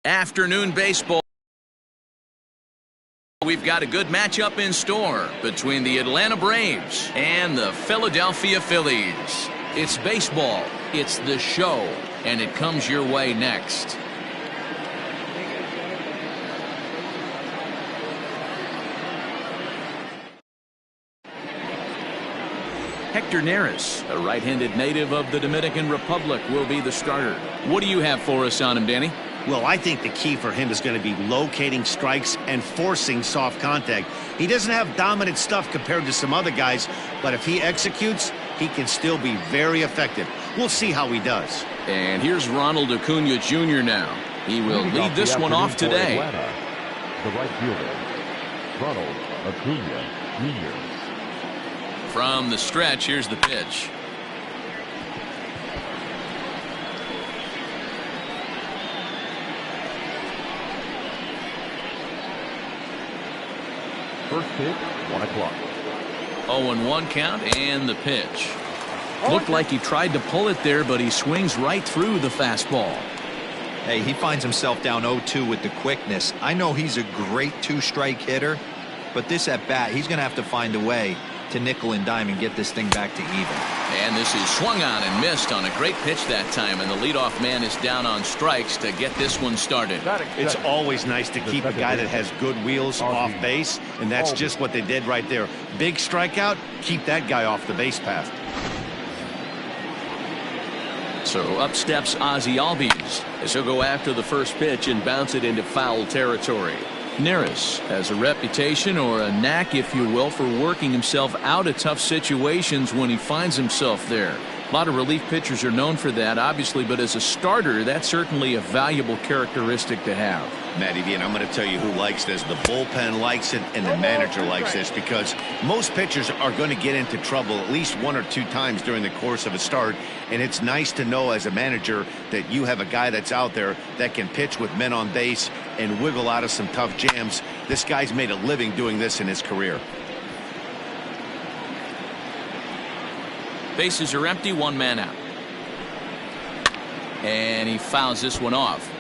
Afternoon baseball. We've got a good matchup in store between the Atlanta Braves and the Philadelphia Phillies. It's baseball, it's the show, and it comes your way next. Hector Neris, a right-handed native of the Dominican Republic, will be the starter. What do you have for us on him, Danny? Well, I think the key for him is going to be locating strikes and forcing soft contact. He doesn't have dominant stuff compared to some other guys, but if he executes, he can still be very effective. We'll see how he does. And here's Ronald Acuna Jr. now. He will lead this one off today. The right fielder, Ronald Acuna Jr. From the stretch, here's the pitch. First pitch, 1 o'clock. 0-1 count and the pitch. Looked like he tried to pull it there, but he swings right through the fastball. Hey, he finds himself down 0-2 with the quickness. I know he's a great two-strike hitter, but this at bat, he's going to have to find a way to nickel and dime and get this thing back to even. And this is swung on and missed on a great pitch that time, and the leadoff man is down on strikes to get this one started. It's always nice to keep a guy that has good wheels off base, and that's just what they did right there. Big strikeout, keep that guy off the base path. So up steps Ozzie Albies as he'll go after the first pitch and bounce it into foul territory. Neris has a reputation, or a knack if you will, for working himself out of tough situations when he finds himself there. A lot of relief pitchers are known for that, obviously, but as a starter, that's certainly a valuable characteristic to have. Matty V, and I'm going to tell you who likes this. The bullpen likes it, and the manager likes this, because most pitchers are going to get into trouble at least 1 or 2 times during the course of a start, and it's nice to know as a manager that you have a guy that's out there that can pitch with men on base and wiggle out of some tough jams. This guy's made a living doing this in his career. Bases are empty, 1 man out. And he fouls this one off.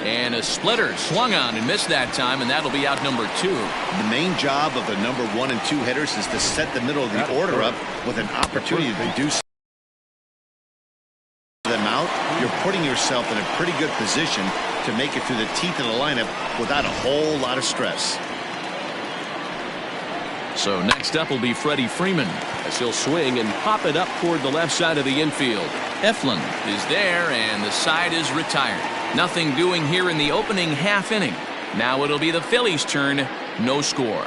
And a splitter swung on and missed that time, and that'll be out number 2. The main job of the number 1 and 2 hitters is to set the middle of the order up with an opportunity to do them out. You're putting yourself in a pretty good position to make it through the teeth of the lineup without a whole lot of stress. So next up will be Freddie Freeman as he'll swing and pop it up toward the left side of the infield. Eflin is there, and the side is retired. Nothing doing here in the opening half inning. Now it'll be the Phillies' turn. No score.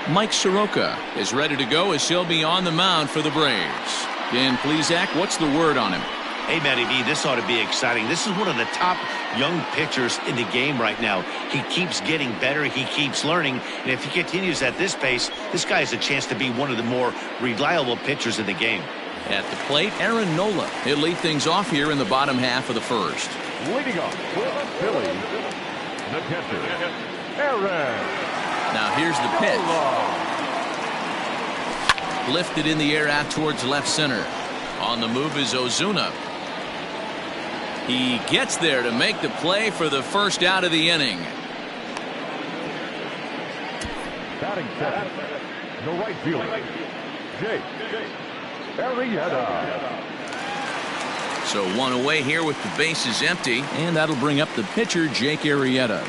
Mike Soroka is ready to go as he'll be on the mound for the Braves. Dan Plesac, what's the word on him? Hey, Matty V, this ought to be exciting. This is one of the top young pitchers in the game right now. He keeps getting better. He keeps learning. And if he continues at this pace, this guy has a chance to be one of the more reliable pitchers in the game. At the plate, Aaron Nola. He'll lead things off here in the bottom half of the first. Leading off for the Phillies, the catcher, Aaron. Now here's the pitch. Lifted in the air out towards left center. On the move is Ozuna. He gets there to make the play for the first out of the inning. Batting second, the right fielder, Jake Arrieta. So 1 away here with the bases empty, and that'll bring up the pitcher, Jake Arrieta.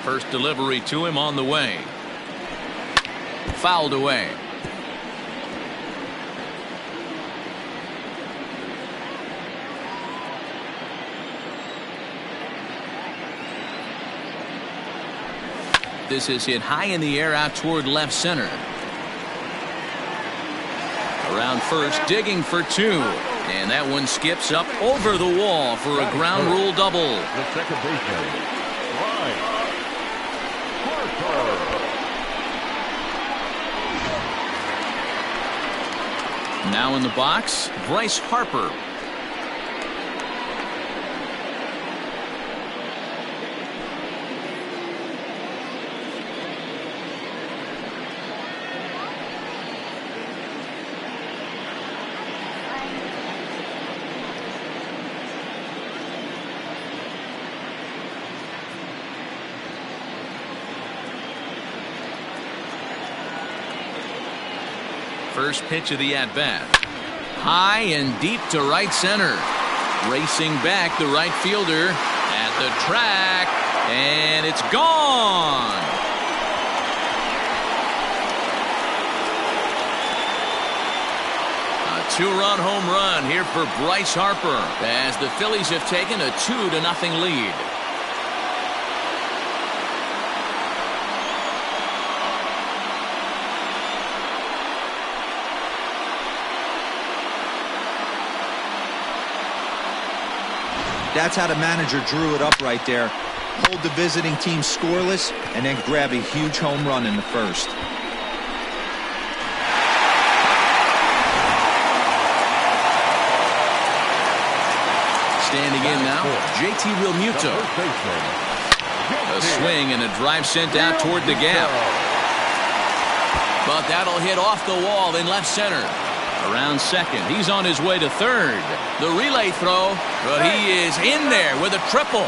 First delivery to him on the way. Fouled away. This is hit high in the air out toward left center. Around first, digging for 2. And that one skips up over the wall for a ground rule double. The second baseman, Now in the box, Bryce Harper. First pitch of the at-bat. High and deep to right center. Racing back the right fielder at the track, and it's gone. A two-run home run here for Bryce Harper as the Phillies have taken a 2-0 lead. That's how the manager drew it up right there. Hold the visiting team scoreless and then grab a huge home run in the first. Standing in now, JT Realmuto. A swing and a drive sent out toward the gap. But that'll hit off the wall in left center. Around second, he's on his way to third. The relay throw, but he is in there with a triple.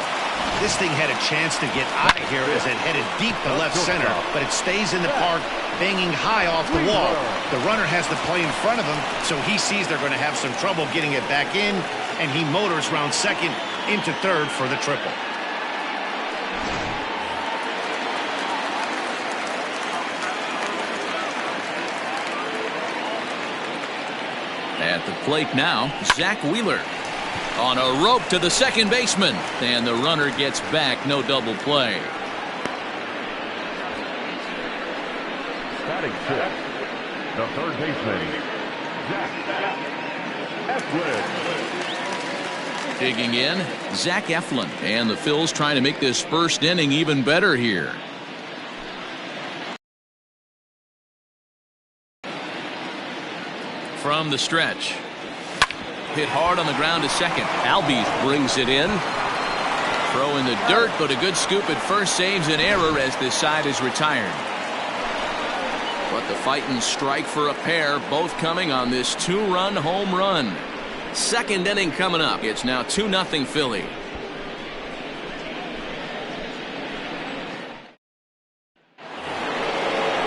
This thing had a chance to get out of here as it headed deep to left center, but it stays in the park, banging high off the wall. The runner has the play in front of him, so he sees they're going to have some trouble getting it back in, and he motors round second into third for the triple. At the plate now, Zach Wheeler. On a rope to the second baseman. And the runner gets back. No double play. Batting six, the third baseman, Zach Eflin. Digging in, Zach Eflin. And the Phils trying to make this first inning even better here. From the stretch. Hit hard on the ground to second. Albies brings it in. Throw in the dirt, but a good scoop at first saves an error as this side is retired. But the fighting strike for a pair, both coming on this two-run home run. Second inning coming up. It's now 2-0 Philly.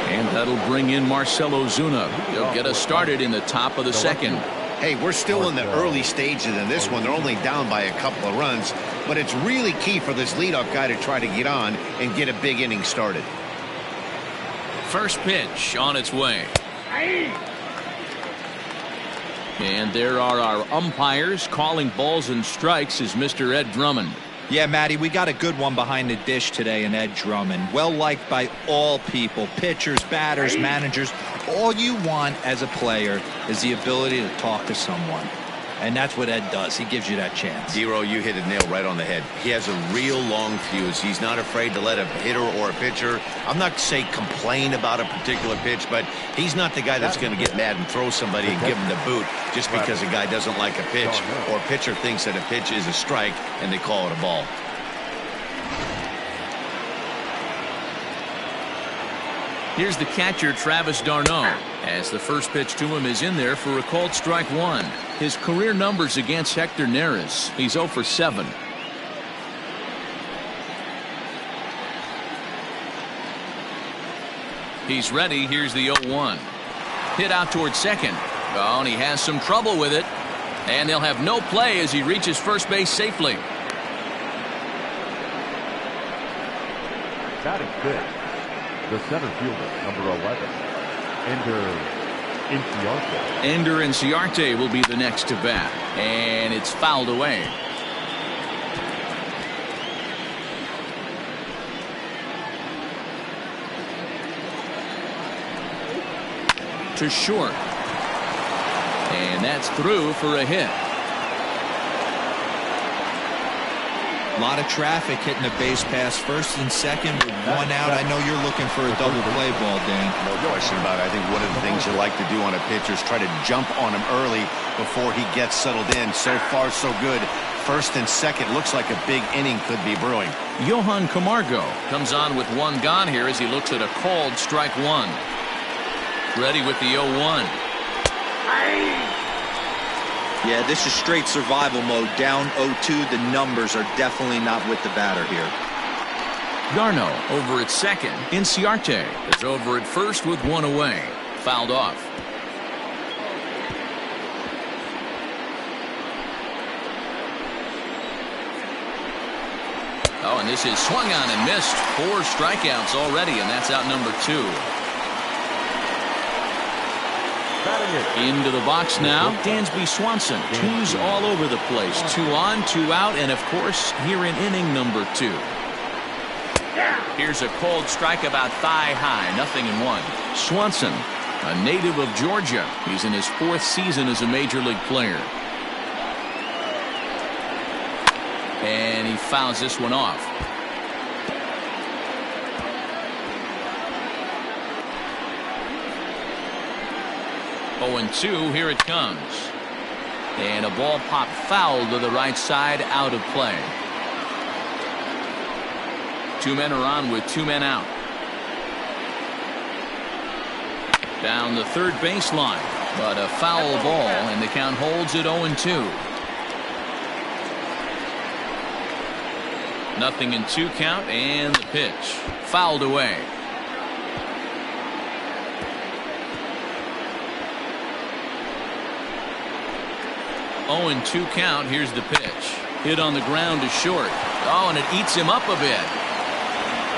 And that'll bring in Marcell Ozuna. He'll get us started in the top of the second. Hey, we're still in the early stages in this one. They're only down by a couple of runs, but it's really key for this leadoff guy to try to get on and get a big inning started. First pitch on its way. And there are our umpires calling balls and strikes is Mr. Ed Drummond. Yeah, Matty, we got a good one behind the dish today in Ed Drummond. Well liked by all people, pitchers, batters, managers. All you want as a player is the ability to talk to someone. And that's what Ed does. He gives you that chance. Zero, you hit a nail right on the head. He has a real long fuse. He's not afraid to let a hitter or a pitcher, I'm not say complain about a particular pitch, but he's not the guy that's going to get mad and throw somebody and give him the boot just because a guy doesn't like a pitch or a pitcher thinks that a pitch is a strike and they call it a ball. Here's the catcher, Travis d'Arnaud, as the first pitch to him is in there for a called strike one. His career numbers against Hector Neris. He's 0 for 7. He's ready. Here's the 0-1. Hit out towards second. Oh, and he has some trouble with it. And they'll have no play as he reaches first base safely. Batting fifth, the center fielder, number 11, Ender Inciarte will be the next to bat. And it's fouled away. To short. And that's through for a hit. A lot of traffic hitting the base pass first and second with one out. I know you're looking for a double play ball, Dan. No question about it. I think one of the things you like to do on a pitcher is try to jump on him early before he gets settled in. So far, so good. First and second looks like a big inning could be brewing. Johan Camargo comes on with one gone here as he looks at a called strike one. Ready with the 0-1. Yeah, this is straight survival mode. Down 0-2. The numbers are definitely not with the batter here. d'Arnaud over at second. Inciarte is over at first with one away. Fouled off. Oh, and this is swung on and missed. 4 strikeouts already, and that's out number 2. Into the box now, Dansby Swanson. 2s all over the place. 2 on, 2 out, and of course, here in inning number 2. Here's a cold strike about thigh high, 0-1. Swanson, a native of Georgia. He's in his 4th season as a major league player. And he fouls this one off. Oh, and 2, here it comes. And a ball popped foul to the right side, out of play. 2 men are on with 2 men out. Down the third baseline, but a foul ball, and the count holds at 0-2. 0-2 count, and the pitch fouled away. Oh, and 2 count. Here's the pitch. Hit on the ground to short. Oh, and it eats him up a bit.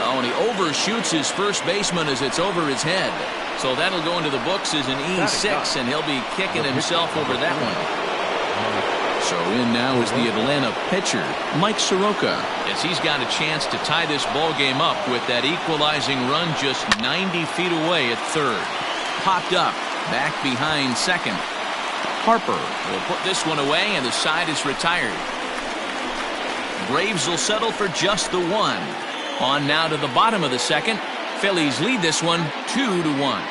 Oh, and he overshoots his first baseman as it's over his head. So that'll go into the books as an E6, and he'll be kicking himself over that one. So in now is the Atlanta pitcher, Mike Soroka, as he's got a chance to tie this ball game up with that equalizing run just 90 feet away at third. Popped up, back behind second. Harper will put this one away, and the side is retired. Braves will settle for just the 1. On now to the bottom of the second. Phillies lead this one 2-1.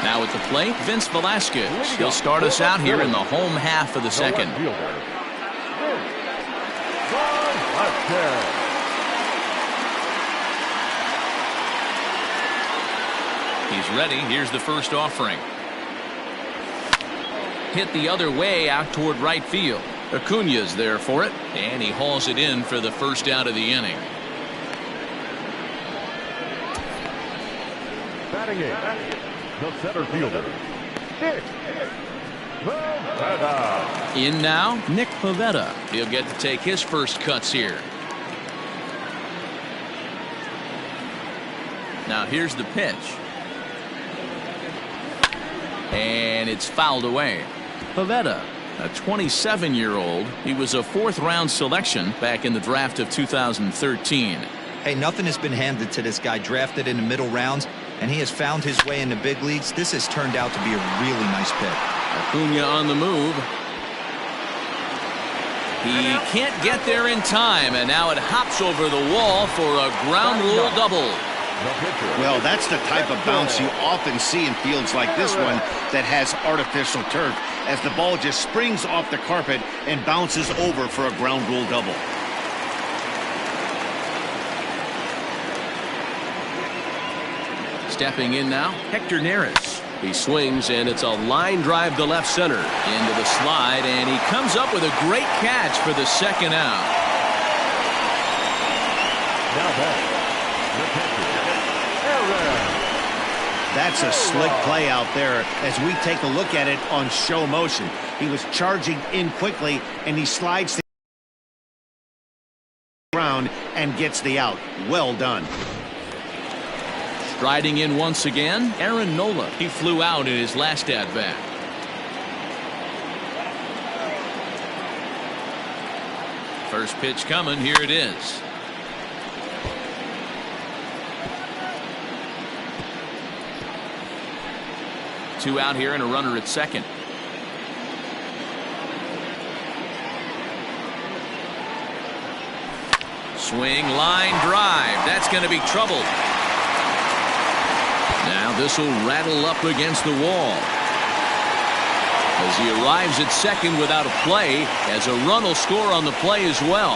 Now at the plate, Vince Velasquez. He'll start us out here in the home half of the second. He's ready. Here's the first offering. Hit the other way out toward right field. Acuña's there for it, and he hauls it in for the first out of the inning. Batting in, the center fielder, Nick Pivetta. In now, Nick Pivetta. He'll get to take his first cuts here. Now here's the pitch. And it's fouled away. Pivetta, a 27-year-old. He was a 4th-round selection back in the draft of 2013. Hey, nothing has been handed to this guy. Drafted in the middle rounds, and he has found his way in the big leagues. This has turned out to be a really nice pick. Acuña on the move. He can't get there in time, and now it hops over the wall for a ground rule double. Well, that's the type of bounce you often see in fields like this one that has artificial turf, as the ball just springs off the carpet and bounces over for a ground rule double. Stepping in now, Hector Neris. He swings, and it's a line drive to left center. Into the slide, and he comes up with a great catch for the second out. Now back, the catcher, That's a slick play out there as we take a look at it on show motion. He was charging in quickly, and he slides the ground and gets the out. Well done. Striding in once again, Aaron Nola. He flew out in his last at-bat. First pitch coming. Here it is. Two out here and a runner at second. Swing, line drive. That's going to be trouble. Now this will rattle up against the wall as he arrives at second without a play, as a run will score on the play as well.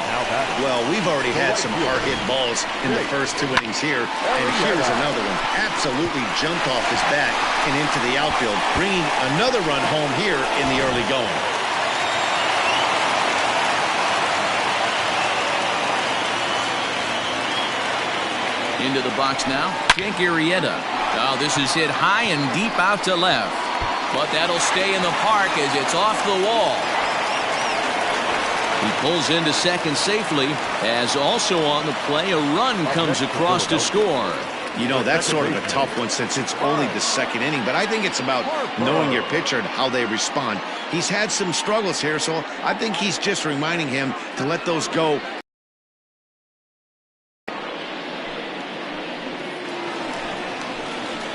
Well, we've already had some hard-hit balls in the first 2 innings here, and here's another one. Absolutely jumped off his bat and into the outfield, bringing another run home here in the early going. Into the box now, Jake Arrieta. Oh, this is hit high and deep out to left. but that'll stay in the park as it's off the wall. He pulls into second safely, as also on the play a run comes across to score. You know, that's sort of a tough one since it's only the second inning, but I think it's about knowing your pitcher and how they respond. He's had some struggles here, so I think he's just reminding him to let those go.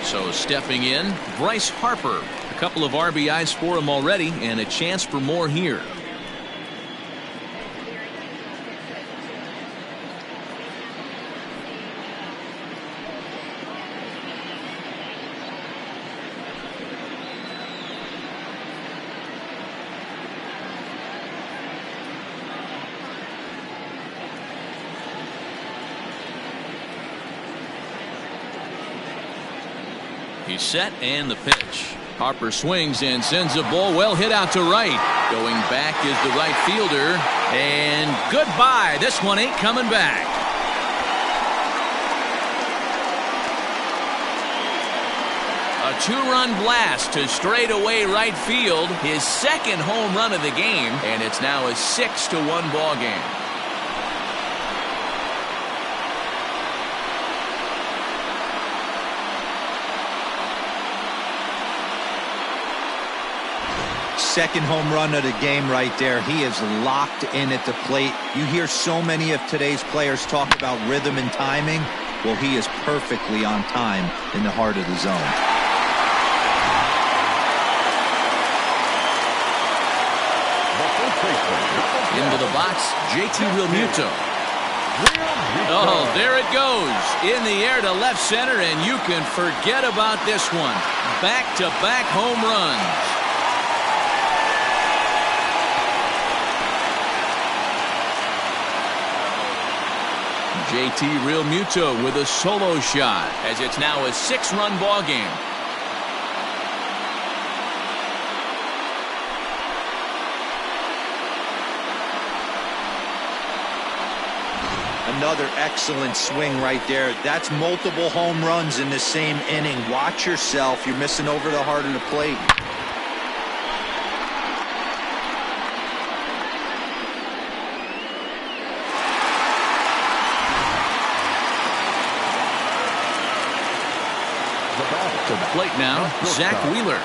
So stepping in, Bryce Harper. A couple of RBIs for him already, and a chance for more here. He's set, and the pitch. Harper swings and sends a ball well hit out to right. Going back is the right fielder, and goodbye. This one ain't coming back. A two-run blast to straightaway right field, his second home run of the game, and it's now a 6-1 ball game. Second home run of the game right there. He is locked in at the plate. You hear so many of today's players talk about rhythm and timing. Well, he is perfectly on time in the heart of the zone. Into the box, JT Realmuto. Oh, there it goes. In the air to left center, and you can forget about this one. Back-to-back home runs. JT Realmuto with a solo shot, as it's now a 6-run ball game. Another excellent swing right there. That's multiple home runs in the same inning. Watch yourself. You're missing over the heart of the plate. To the plate now, Zach Wheeler.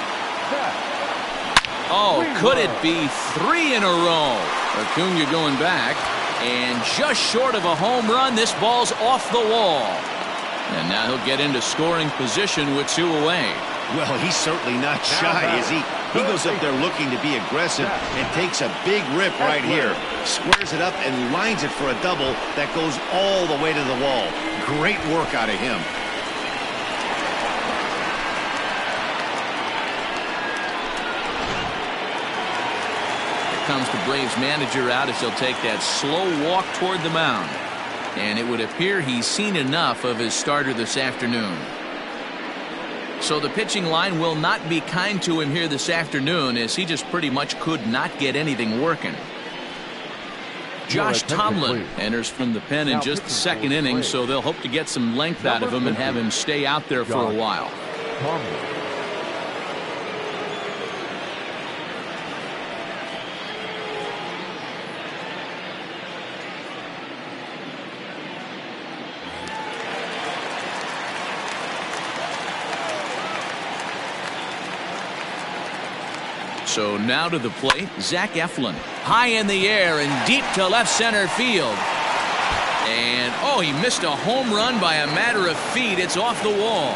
Oh, could it be 3 in a row? Acuna going back, and just short of a home run, this ball's off the wall. And now he'll get into scoring position with 2 away. Well, he's certainly not shy, is he? He goes up there looking to be aggressive and takes a big rip right here. Squares it up and lines it for a double that goes all the way to the wall. Great work out of him. Comes the Braves manager out as he'll take that slow walk toward the mound. And it would appear he's seen enough of his starter this afternoon. So the pitching line will not be kind to him here this afternoon, as he just pretty much could not get anything working. Josh Tomlin enters from the pen in just the second inning, so they'll hope to get some length out of him and have him stay out there for a while. So now to the plate, Zach Eflin. High in the air and deep to left center field. And, oh, he missed a home run by a matter of feet. It's off the wall.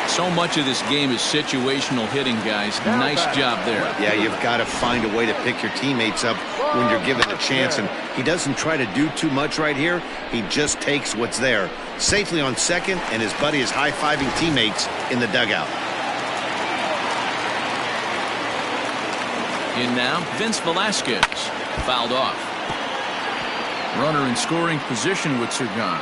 So much of this game is situational hitting, guys. Nice job there. Yeah, you've got to find a way to pick your teammates up when you're given a chance. And he doesn't try to do too much right here. He just takes what's there. Safely on second, and his buddy is high-fiving teammates in the dugout. In now, Vince Velasquez. Fouled off. Runner in scoring position with Sergan.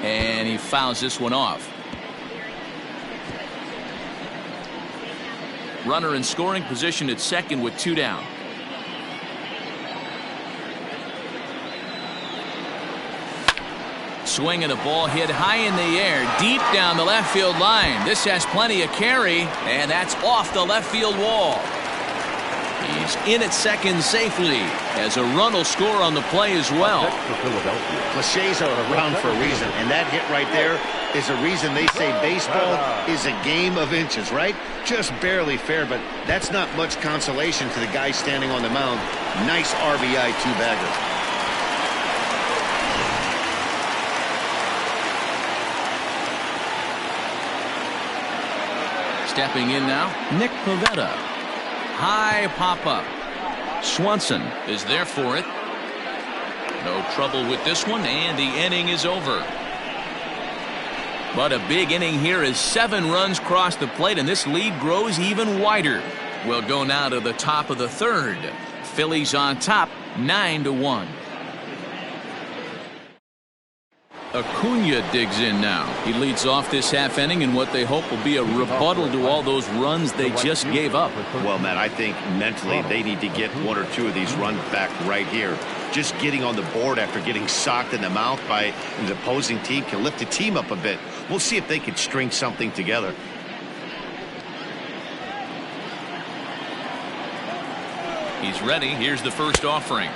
And he fouls this one off. Runner in scoring position at second with 2 down. Swinging a ball hit high in the air, deep down the left field line. This has plenty of carry, and that's off the left field wall. He's in at second safely, as a run will score on the play as well. Cliches are around for a reason, and that hit right there is a reason they say baseball is a game of inches, right? Just barely fair, but that's not much consolation to the guy standing on the mound. Nice RBI two-bagger. Stepping in now, Nick Pivetta. High pop-up. Swanson is there for it. No trouble with this one, and the inning is over. But a big inning here as 7 runs cross the plate, and this lead grows even wider. We'll go now to the top of the 3rd. Phillies on top, 9-1. Acuna digs in now. He leads off this half inning in what they hope will be a rebuttal to all those runs they just gave up. Well, Matt, I think mentally they need to get 1 or 2 of these runs back right here. Just getting on the board after getting socked in the mouth by the opposing team can lift the team up a bit. We'll see if they can string something together. He's ready. Here's the first offering.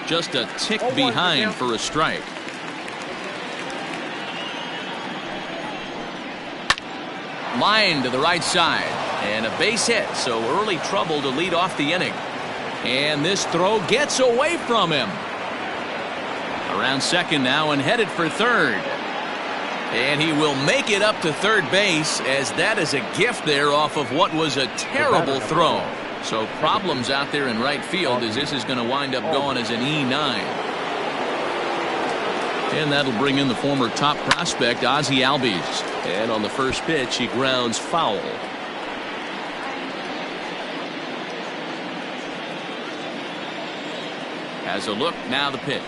Just a tick behind for a strike. Line to the right side, and a base hit, so early trouble to lead off the inning. And this throw gets away from him. Around second now and headed for third. And he will make it up to third base, as that is a gift there off of what was a terrible throw. So problems out there in right field, as this is going to wind up going as an E9. And that'll bring in the former top prospect, Ozzie Albies. And on the first pitch, he grounds foul. Has a look, now the pitch.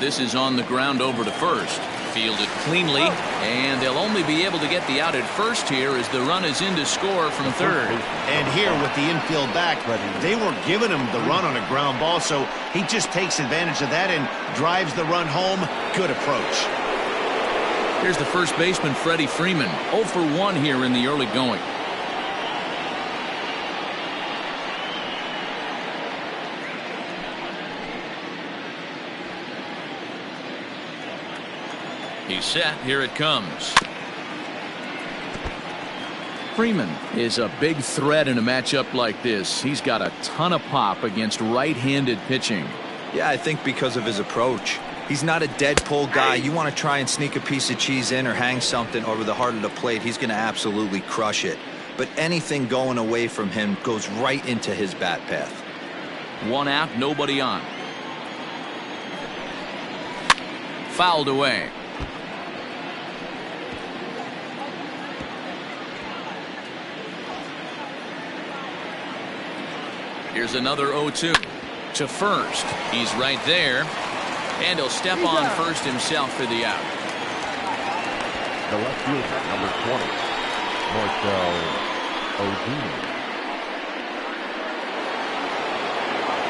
This is on the ground over to first. Fielded cleanly, and they'll only be able to get the out at first here as the run is in to score from third. And here with the infield back, they weren't giving him the run on a ground ball, so he just takes advantage of that and drives the run home. Good approach. Here's the first baseman, Freddie Freeman. 0 for 1 here in the early going. He's set. Here it comes. Freeman is a big threat in a matchup like this. He's got a ton of pop against right-handed pitching. Yeah, I think because of his approach. He's not a dead pull guy. You want to try and sneak a piece of cheese in or hang something over the heart of the plate, he's going to absolutely crush it. But anything going away from him goes right into his bat path. 1 out, nobody on. Fouled away. Here's another 0-2 to first. He's right there, and he'll step on first himself for the out. The left fielder, number 20, Marcell Ozuna.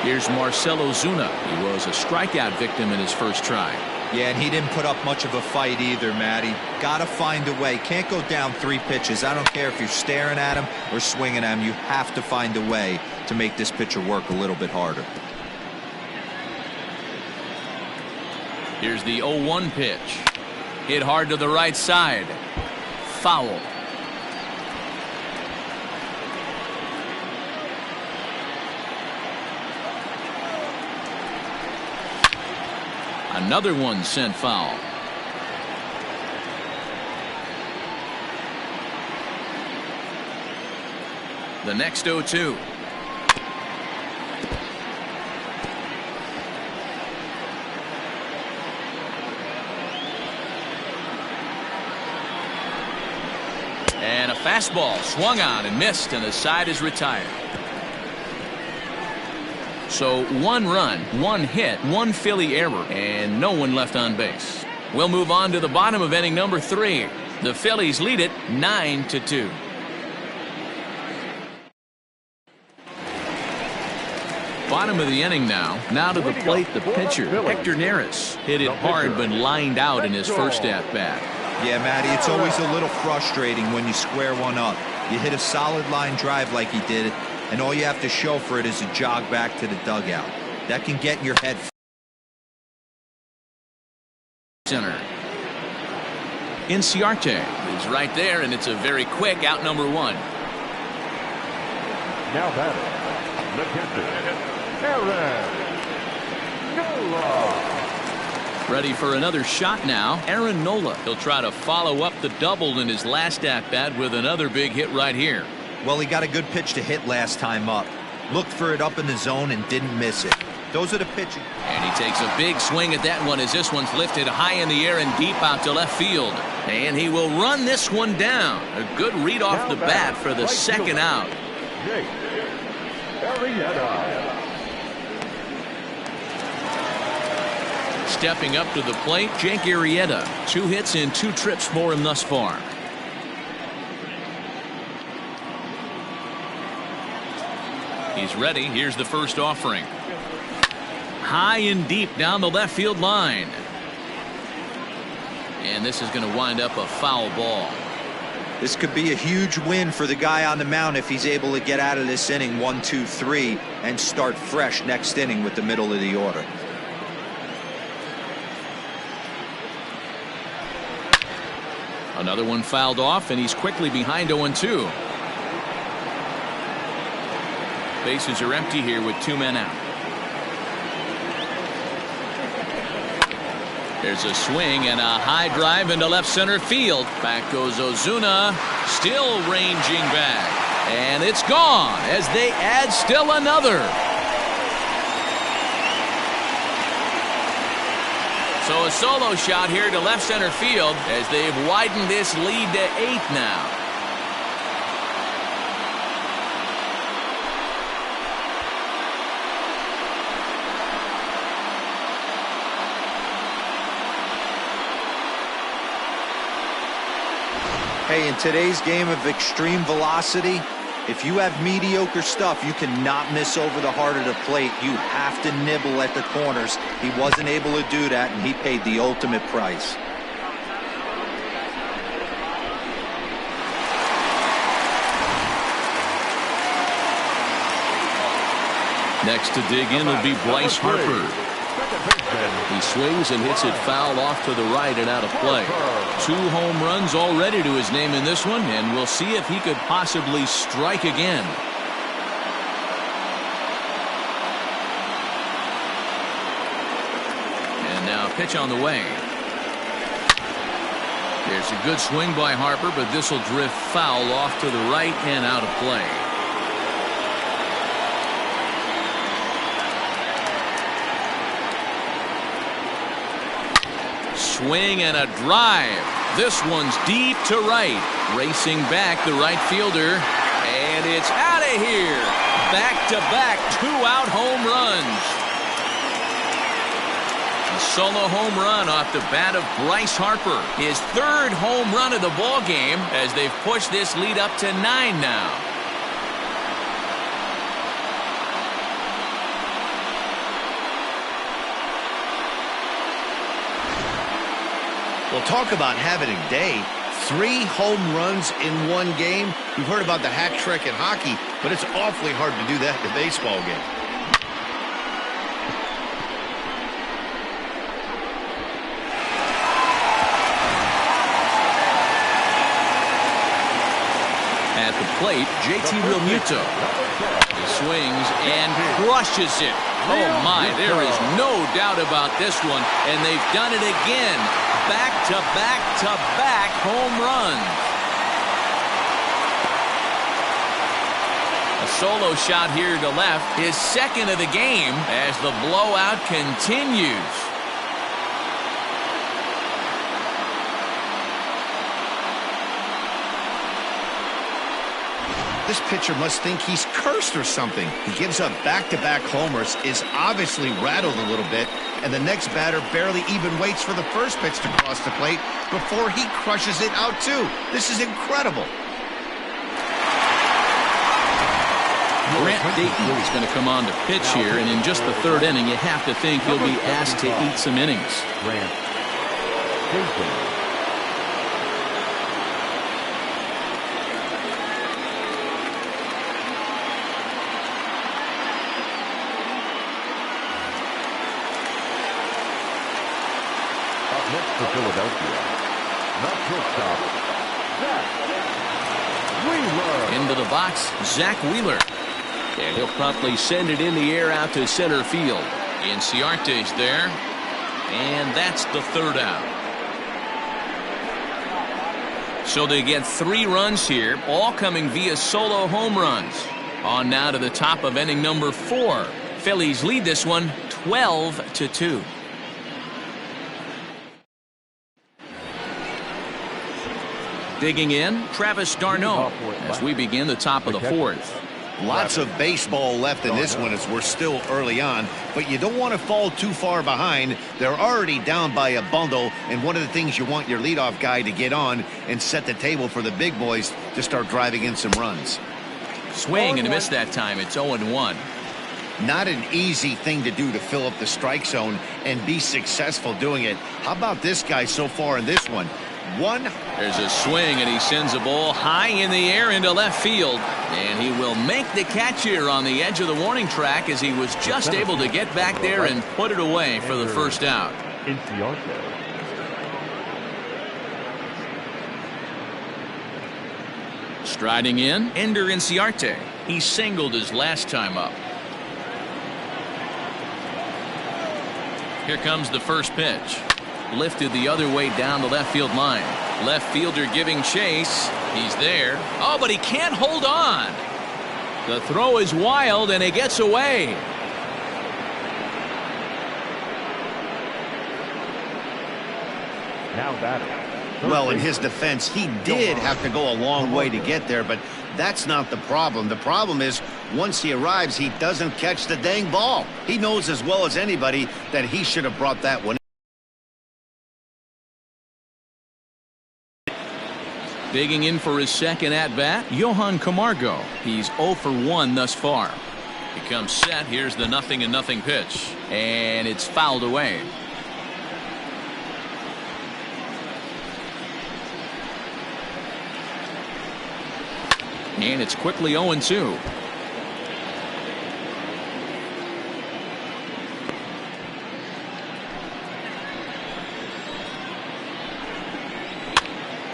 Here's Marcell Ozuna. He was a strikeout victim in his first try. Yeah, and he didn't put up much of a fight either, Matty. Gotta find a way. Can't go down 3 pitches. I don't care if you're staring at him or swinging at him. You have to find a way to make this pitcher work a little bit harder. Here's the 0-1 pitch. Hit hard to the right side. Foul. Another one sent foul. The next 0-2. And a fastball swung on and missed, and the side is retired. So 1 run, 1 hit, 1 Philly error, and no one left on base. We'll move on to the bottom of inning number 3. The Phillies lead it 9-2. Bottom of the inning now. Now to the plate, the pitcher, Hector Neris. Hit it hard, but lined out in his first at-bat. Yeah, Matty, it's always a little frustrating when you square one up. You hit a solid line drive like he did, and all you have to show for it is a jog back to the dugout. That can get in your head. Center. Inciarte is right there, and it's a very quick out number one. Now batting, the catcher, Aaron Nola. Ready for another shot now. Aaron Nola. He'll try to follow up the double in his last at-bat with another big hit right here. Well, he got a good pitch to hit last time up. Looked for it up in the zone and didn't miss it. Those are the pitches. And he takes a big swing at that one as this one's lifted high in the air and deep out to left field. And he will run this one down. A good read off the bat for the second out. Jake Arrieta. Stepping up to the plate, Jake Arrieta. 2 hits in 2 trips for him thus far. He's ready. Here's the first offering. High and deep down the left field line. And this is going to wind up a foul ball. This could be a huge win for the guy on the mound if he's able to get out of this inning 1, 2, 3 and start fresh next inning with the middle of the order. Another one fouled off, and he's quickly behind 0-2. Bases are empty here with 2 men out. There's a swing and a high drive into left center field. Back goes Ozuna, still ranging back. And it's gone as they add still another. So a solo shot here to left center field as they've widened this lead to 8 now. Hey, in today's game of extreme velocity, if you have mediocre stuff, you cannot miss over the heart of the plate. You have to nibble at the corners. He wasn't able to do that, and he paid the ultimate price. Next to dig in will be Bryce Harper. He swings and hits it foul off to the right and out of play. 2 home runs already to his name in this one, and we'll see if he could possibly strike again. And now pitch on the way. There's a good swing by Harper, but this will drift foul off to the right and out of play. Swing and a drive. This one's deep to right. Racing back the right fielder. And it's out of here. Back-to-back 2-out home runs. A solo home run off the bat of Bryce Harper. His 3rd home run of the ball game as they've pushed this lead up to 9 now. Well, talk about having a day. 3 home runs in 1 game. We've heard about the hat trick in hockey, but it's awfully hard to do that in a baseball game. At the plate, JT Realmuto. He swings and crushes it. Oh my, there is no doubt about this one, and they've done it again. Back-to-back-to-back home runs. A solo shot here to left, his 2nd of the game as the blowout continues. This pitcher must think he's cursed or something. He gives up back-to-back homers, is obviously rattled a little bit, and the next batter barely even waits for the first pitch to cross the plate before he crushes it out too. This is incredible. Grant Dayton is going to come on to pitch here, and in just the third inning, you have to think he'll be asked to eat some innings. Grant Dayton. Next for Philadelphia, not shortstop, Zach Wheeler. Into the box, Zach Wheeler. And he'll promptly send it in the air out to center field. Inciarte's there. And that's the third out. So they get 3 runs here, all coming via solo home runs. On now to the top of inning number 4. Phillies lead this one 12-2. Digging in, Travis d'Arnaud as we begin the top of the 4th. Lots of baseball left in this one as we're still early on, but you don't want to fall too far behind. They're already down by a bundle, and one of the things you want your leadoff guy to get on and set the table for the big boys to start driving in some runs. Swing and a miss that time. It's 0-1. Not an easy thing to do to fill up the strike zone and be successful doing it. How about this guy so far in this one? There's a swing, and he sends a ball high in the air into left field. And he will make the catch here on the edge of the warning track as he was just able to get back there and put it away for the first out. Striding in, Ender Inciarte. He singled his last time up. Here comes the first pitch. Lifted the other way down the left field line. Left fielder giving chase. He's there. Oh, but he can't hold on. The throw is wild, and it gets away. Now batting. Well, in his defense, he did have to go a long way to get there, but that's not the problem. The problem is once he arrives, he doesn't catch the dang ball. He knows as well as anybody that he should have brought that one. Digging in for his second at-bat, Johan Camargo. He's 0 for 1 thus far. He comes set. Here's the 0-0 pitch. And it's fouled away. And it's quickly 0-2.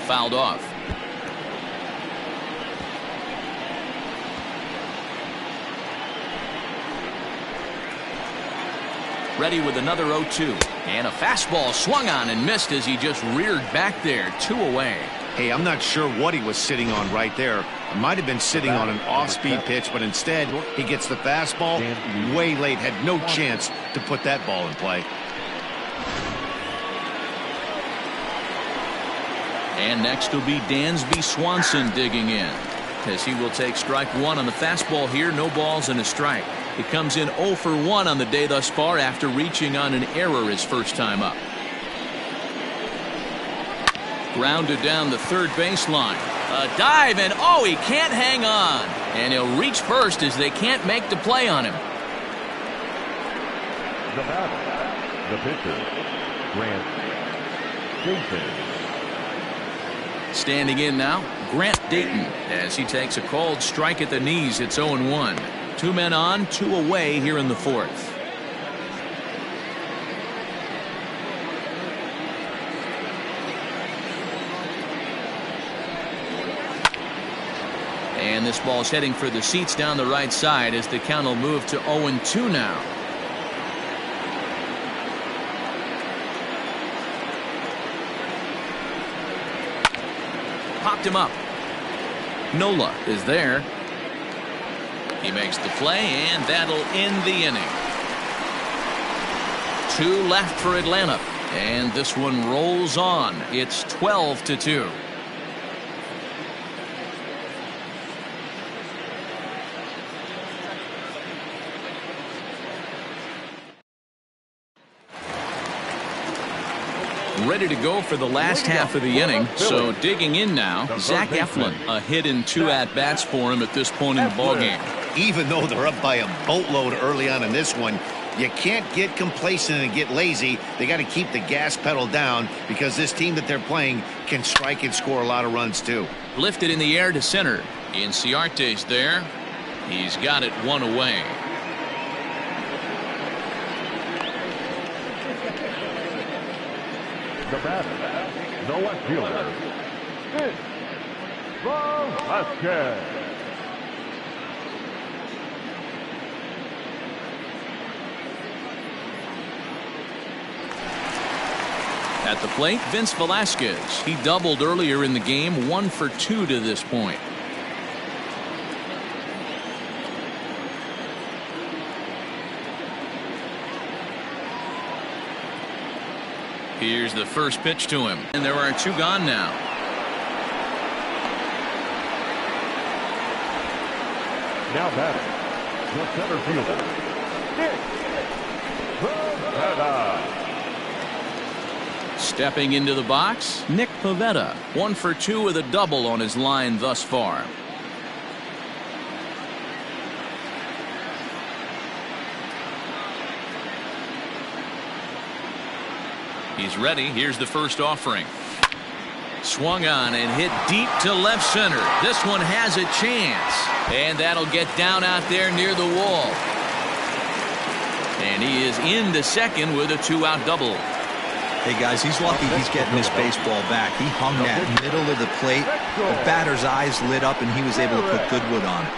Fouled off. Ready with another 0-2. And a fastball swung on and missed as he just reared back there. 2 away. Hey, I'm not sure what he was sitting on right there. It might have been sitting on an off-speed pitch, but instead he gets the fastball way late. Had no chance to put that ball in play. And next will be Dansby Swanson digging in, as he will take strike 1 on the fastball here. No balls and a strike. He comes in 0 for 1 on the day thus far after reaching on an error his first time up. Grounded down the third baseline. A dive, and oh, he can't hang on. And he'll reach first as they can't make the play on him. The batter, the pitcher, Grant Dayton. Standing in now, Grant Dayton, as he takes a called strike at the knees. It's 0-1. 2 men on, 2 away here in the 4th. And this ball's heading for the seats down the right side as the count will move to 0-2 now. Popped him up. Nola is there. He makes the play, and that'll end the inning. 2 left for Atlanta, and this one rolls on. It's 12-2. Ready to go for the last half of the inning. So digging in now, Zach Eflin. A hit in 2 at-bats for him at this point in the ballgame. even though they're up by a boatload early on in this one. You can't get complacent and get lazy. They got to keep the gas pedal down because this team that they're playing can strike and score a lot of runs too. Lifted in the air to center. Inciarte's there. He's got it one away. The batter, the left fielder, Vasquez. At the plate, Vince Velasquez. He doubled earlier in the game, 1 for 2 to this point. Here's the first pitch to him, and there are 2 gone now. Now batting, the center fielder, Pivetta. Stepping into the box, Nick Pivetta. 1 for 2 with a double on his line thus far. He's ready. Here's the first offering. Swung on and hit deep to left center. This one has a chance. And that'll get down out there near the wall. And he is into second with a 2-out double. Hey guys, he's lucky he's getting this baseball back. He hung that middle of the plate. The batter's eyes lit up and he was able to put good wood on it.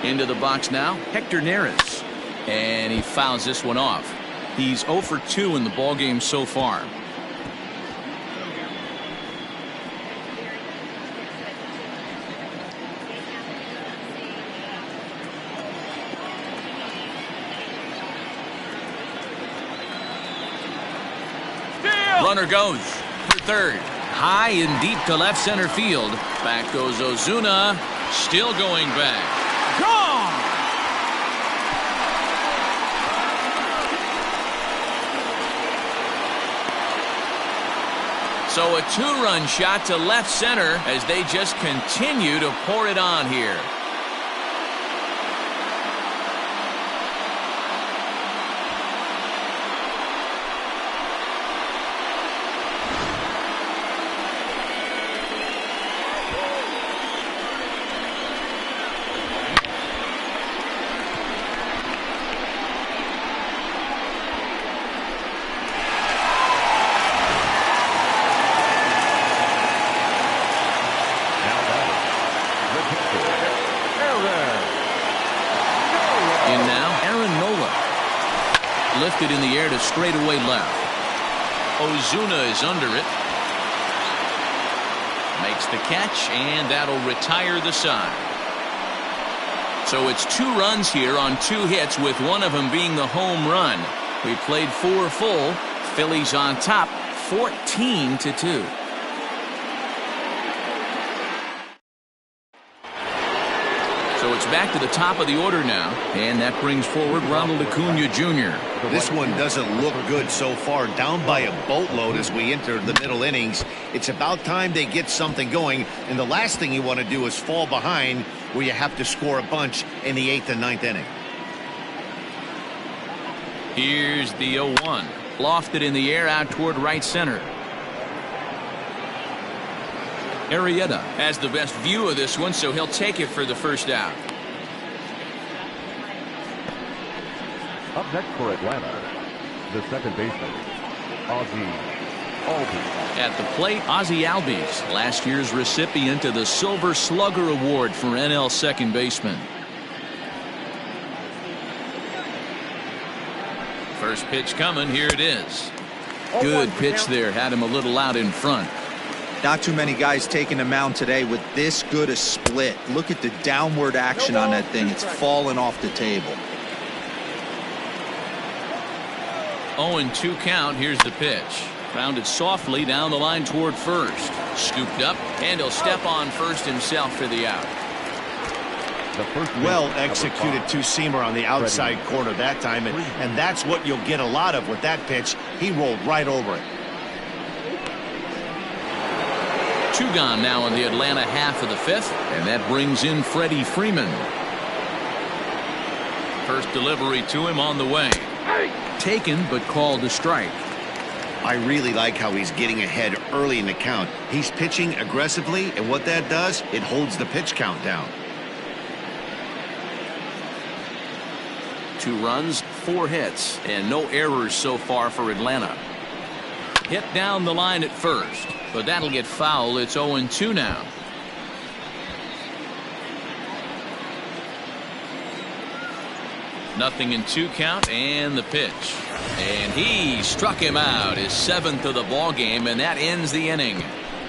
Into the box now, Hector Neris. And he fouls this one off. He's 0 for 2 in the ballgame so far. Runner goes for third. High and deep to left center field. Back goes Ozuna. Still going back. Gone! So a 2-run shot to left center as they just continue to pour it on here. Lifted in the air to straightaway left. Ozuna is under it. Makes the catch, and that'll retire the side. So it's 2 runs here on 2 hits, with one of them being the home run. We played 4 full. Phillies on top, 14-2. So it's back to the top of the order now, and that brings forward Ronald Acuna Jr. This one doesn't look good so far. Down by a boatload as we enter the middle innings. It's about time they get something going, and the last thing you want to do is fall behind where you have to score a bunch in the 8th and 9th inning. Here's the 0-1. Lofted in the air out toward right center. Arrieta has the best view of this one, so he'll take it for the first out. Up next for Atlanta, the second baseman, Ozzie Albies. At the plate, Ozzie Albies, last year's recipient of the Silver Slugger Award for NL second baseman. First pitch coming, here it is. Good pitch there, had him a little out in front. Not too many guys taking the mound today with this good a split. Look at the downward action on that thing. It's falling off the table. 0-2 count. Here's the pitch. Grounded softly down the line toward first. Scooped up, and he'll step on first himself for the out. Well executed two-seamer on the outside corner that time, and that's what you'll get a lot of with that pitch. He rolled right over it. 2 gone now in the Atlanta half of the 5th, and that brings in Freddie Freeman. First delivery to him on the way. Taken, but called a strike. I really like how he's getting ahead early in the count. He's pitching aggressively, and what that does, it holds the pitch count down. 2 runs, 4 hits, and no errors so far for Atlanta. Hit down the line at first, but that'll get foul. It's 0-2 now. Nothing in 2 count, and the pitch. And he struck him out, his 7th of the ball game, and that ends the inning.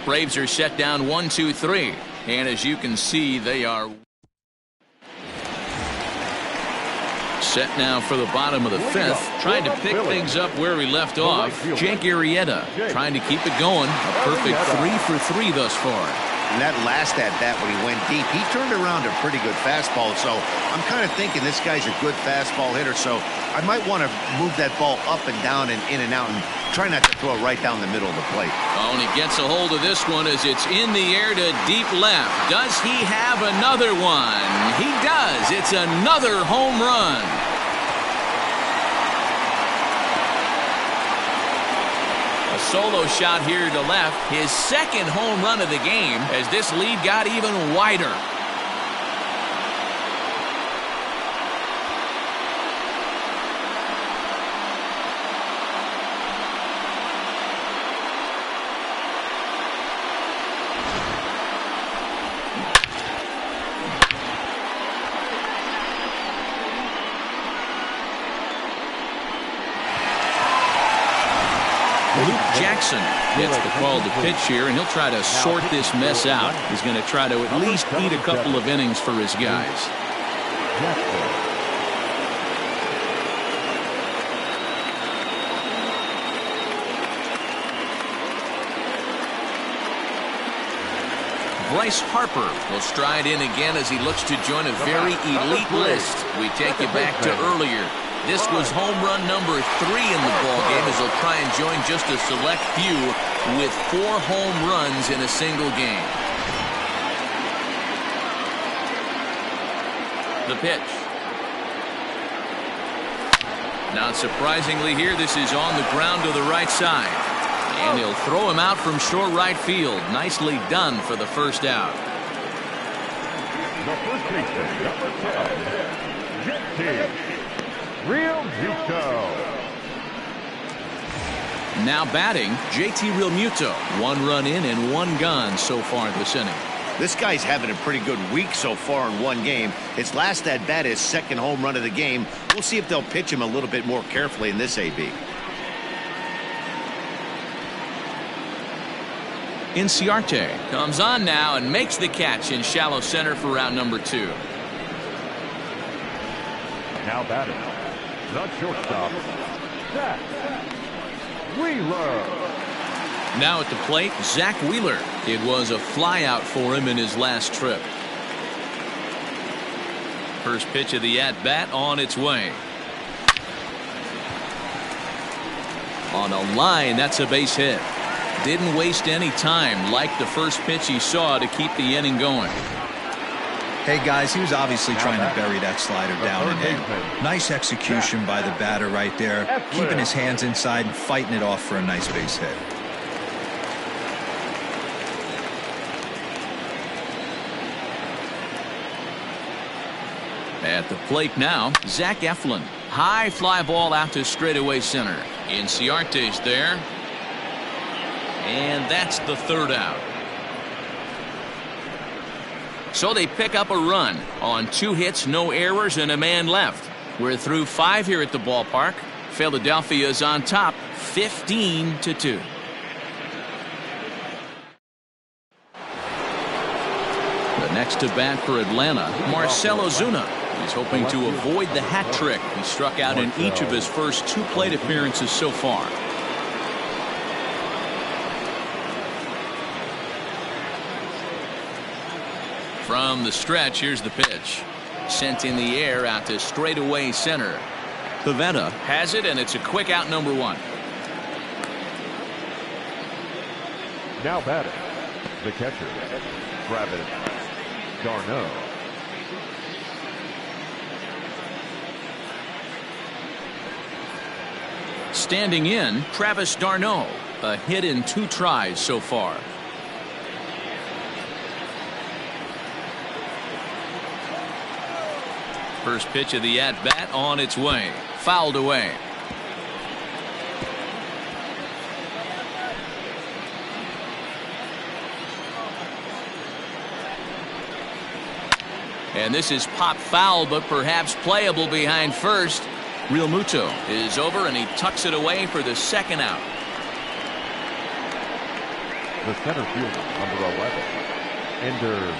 Braves are set down 1-2-3, and as you can see, they are set now for the bottom of the 5th, trying to pick things up where we left off. Jake Arrieta trying to keep it going. A perfect 3 for 3 thus far. And that last at-bat when he went deep, he turned around a pretty good fastball. So I'm kind of thinking this guy's a good fastball hitter. So I might want to move that ball up and down and in and out and try not to throw it right down the middle of the plate. Oh, and he gets a hold of this one as it's in the air to deep left. Does he have another one? He does. It's another home run. A solo shot here to left. His 2nd home run of the game as this lead got even wider. Jackson gets the call to pitch here, and he'll try to sort this mess out. He's going to try to at least eat a couple of innings for his guys. Bryce Harper will stride in again as he looks to join a very elite list. We take you back to earlier. This was home run number 3 in the ballgame as he'll try and join just a select few with 4 home runs in a single game. The pitch. Not surprisingly here, this is on the ground to the right side. And he'll throw him out from short right field. Nicely done for the first out. The first baseman, number 10, Realmuto. Now batting, JT Realmuto. 1 run in and 1 gone so far this inning. This guy's having a pretty good week so far in 1 game. His last at bat, his 2nd home run of the game. We'll see if they'll pitch him a little bit more carefully in this AB. Inciarte comes on now and makes the catch in shallow center for round number 2. Now batting, the shortstop, Zach Wheeler. Now at the plate, Zach Wheeler. It was a flyout for him in his last trip. First pitch of the at-bat on its way. On a line, that's a base hit. Didn't waste any time like the first pitch he saw to keep the inning going. Hey guys, he was obviously trying to bury that slider down and in. Nice execution by the batter right there, keeping his hands inside and fighting it off for a nice base hit. At the plate now, Zach Eflin. High fly ball out to straightaway center. Inciarte's there. And that's the 3rd out. So they pick up a run on 2 hits, no errors, and a man left. We're through 5 here at the ballpark. Philadelphia is on top, 15-2. The next to bat for Atlanta, Marcell Ozuna. He's hoping to avoid the hat trick. He struck out in each of his first 2 plate appearances so far. From the stretch, here's the pitch. Sent in the air out to straightaway center. Pivetta has it, and it's a quick out, number 1. Now batting, the catcher, Travis d'Arnaud. Standing in, Travis d'Arnaud. A hit in 2 tries so far. First pitch of the at-bat on its way. Fouled away. And this is pop foul, but perhaps playable behind first. Real Muto is over, and he tucks it away for the 2nd out. The center fielder, number 11, Ender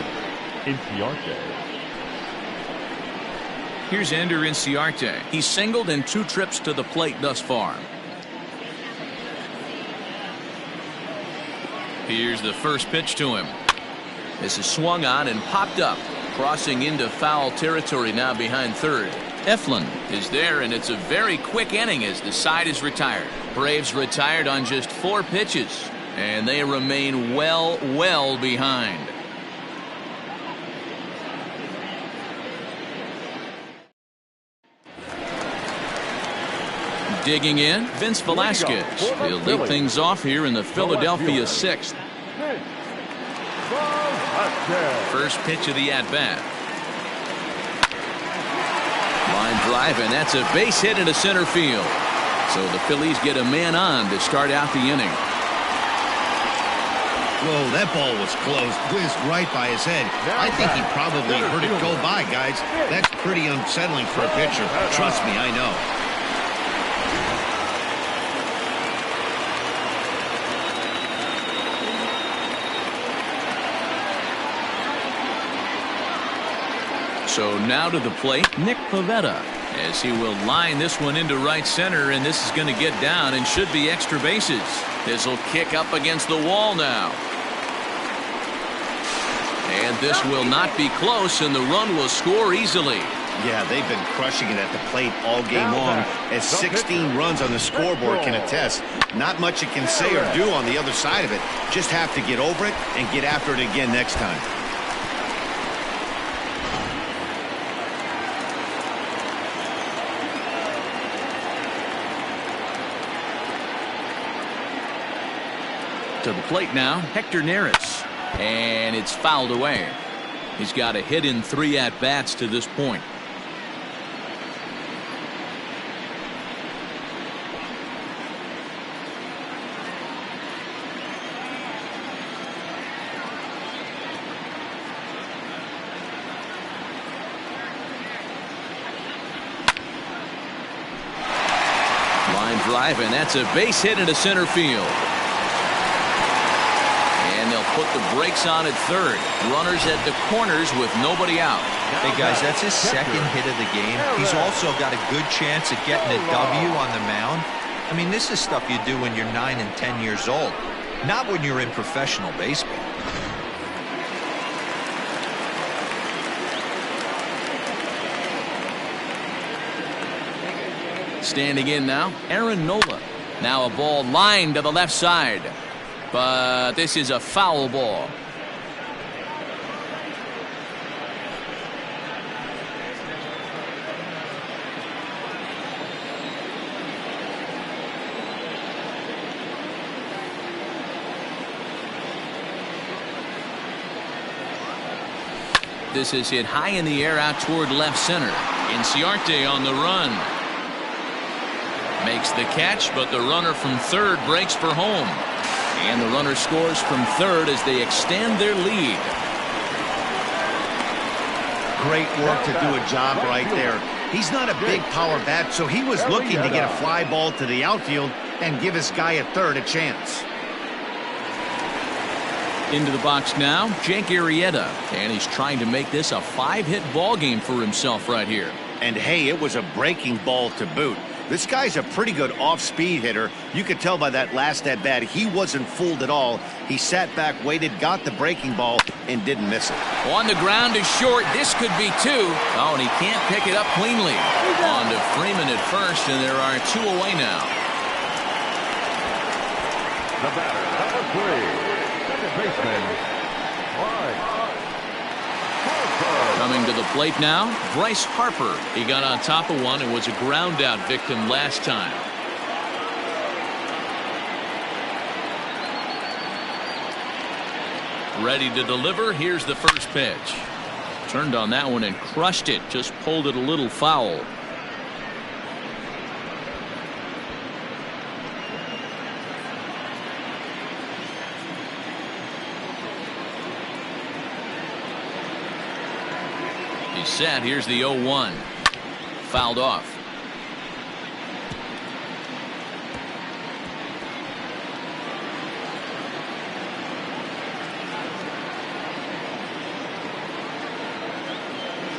Inciarte. Here's Ender Inciarte. He's singled in 2 trips to the plate thus far. Here's the first pitch to him. This is swung on and popped up. Crossing into foul territory now behind third. Eflin is there, and it's a very quick inning as the side is retired. Braves retired on just 4 pitches, and they remain well behind. Digging in, Vince Velasquez. He'll lead things off here in the Philadelphia 6th. First pitch of the at-bat. Line drive, and that's a base hit into center field. So the Phillies get a man on to start out the inning. Whoa, that ball was close. Whizzed right by his head. I think he probably heard it go by, guys. That's pretty unsettling for a pitcher. Trust me, I know. So now to the plate, Nick Pivetta, as he will line this one into right center, and this is going to get down and should be extra bases. This will kick up against the wall now. And this will not be close, and the run will score easily. Yeah, they've been crushing it at the plate all game long, as 16 runs on the scoreboard can attest. Not much it can say or do on the other side of it. Just have to get over it and get after it again next time. To the plate now, Hector Neris, and it's fouled away. He's got a hit in 3 at-bats to this point. Line drive, and that's a base hit into center field. Put the brakes on at third. Runners at the corners with nobody out. Hey guys, that's his 2nd hit of the game. He's also got a good chance at getting a W on the mound. I mean, this is stuff you do when you're 9 and 10 years old, not when you're in professional baseball. Standing in now, Aaron Nola. Now a ball lined to the left side. But this is a foul ball. This is hit high in the air out toward left center. Inciarte on the run. Makes the catch, but the runner from third breaks for home. And the runner scores from third as they extend their lead. Great work to do a job right there. He's not a big power bat, so he was looking to get a fly ball to the outfield and give his guy at third a chance. Into the box now, Jake Arrieta. And he's trying to make this a 5-hit ball game for himself right here. And hey, it was a breaking ball to boot. This guy's a pretty good off-speed hitter. You could tell by that last at-bat he wasn't fooled at all. He sat back, waited, got the breaking ball, and didn't miss it. On the ground is short. This could be two. Oh, and he can't pick it up cleanly. On to Freeman at first, and there are two away now. The batter, number 3, second baseman, Bryce. Coming to the plate now, Bryce Harper. He got on top of one and was a ground out victim last time. Ready to deliver. Here's the first pitch. Turned on that one and crushed it. Just pulled it a little foul. He's set. Here's the 0-1. Fouled off.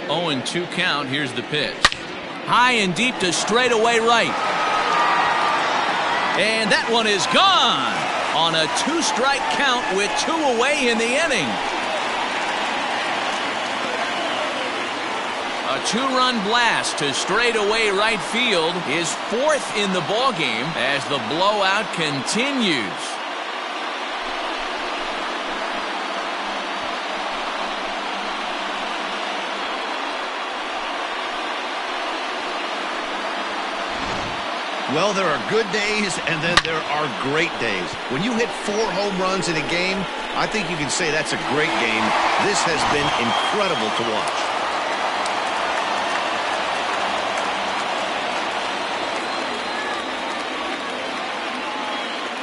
Oh, and 2 count. Here's the pitch. High and deep to straightaway right. And that one is gone on a 2-strike count with 2 away in the inning. A 2-run blast to straightaway right field, his 4th in the ballgame as the blowout continues. Well, there are good days and then there are great days. When you hit 4 home runs in a game, I think you can say that's a great game. This has been incredible to watch.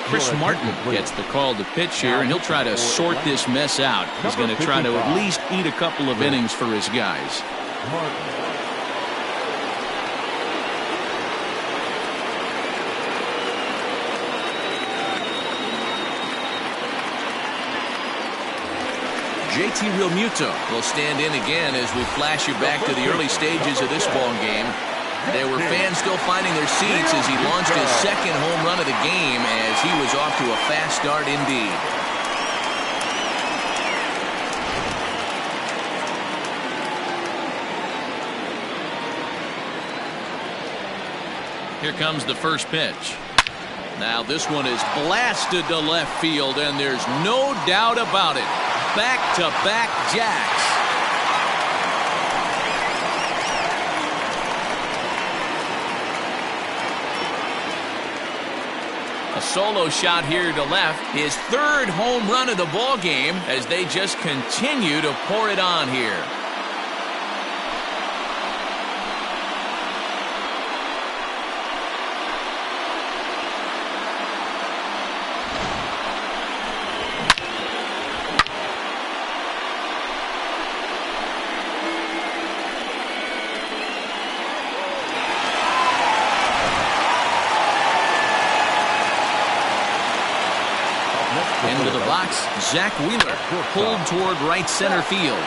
Chris Martin gets the call to pitch here, and he'll try to sort this mess out. He's going to try to at least eat a couple of innings for his guys. JT Realmuto will stand in again as we flash you back to the early stages of this ball game. There were fans still finding their seats as he launched his 2nd home run of the game as he was off to a fast start indeed. Here comes the first pitch. Now this one is blasted to left field, and there's no doubt about it. Back-to-back jacks. A solo shot here to left. His 3rd home run of the ball game as they just continue to pour it on here. Into the box, Zach Wheeler pulled toward right center field.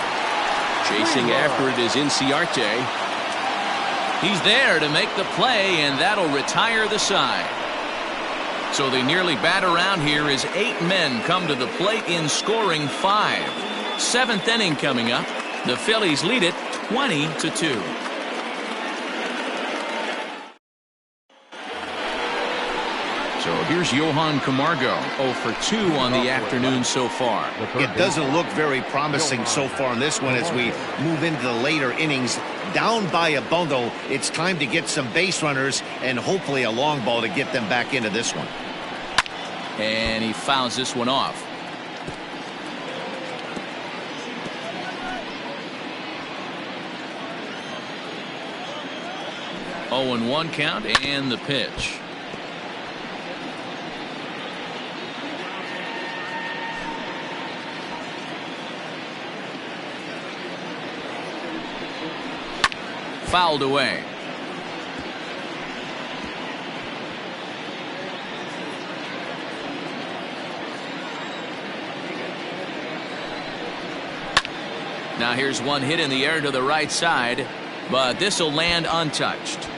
Chasing after it is Inciarte. He's there to make the play, and that'll retire the side. So they nearly bat around here as 8 men come to the plate in scoring 5. 7th inning coming up. The Phillies lead it 20-2. So here's Johan Camargo, 0 for 2 on the afternoon so far. It doesn't look very promising so far in this one as we move into the later innings. Down by a bundle, it's time to get some base runners and hopefully a long ball to get them back into this one. And he fouls this one off. Oh, and 1 count and the pitch. Fouled away. Now here's one hit in the air to the right side, but this will land untouched.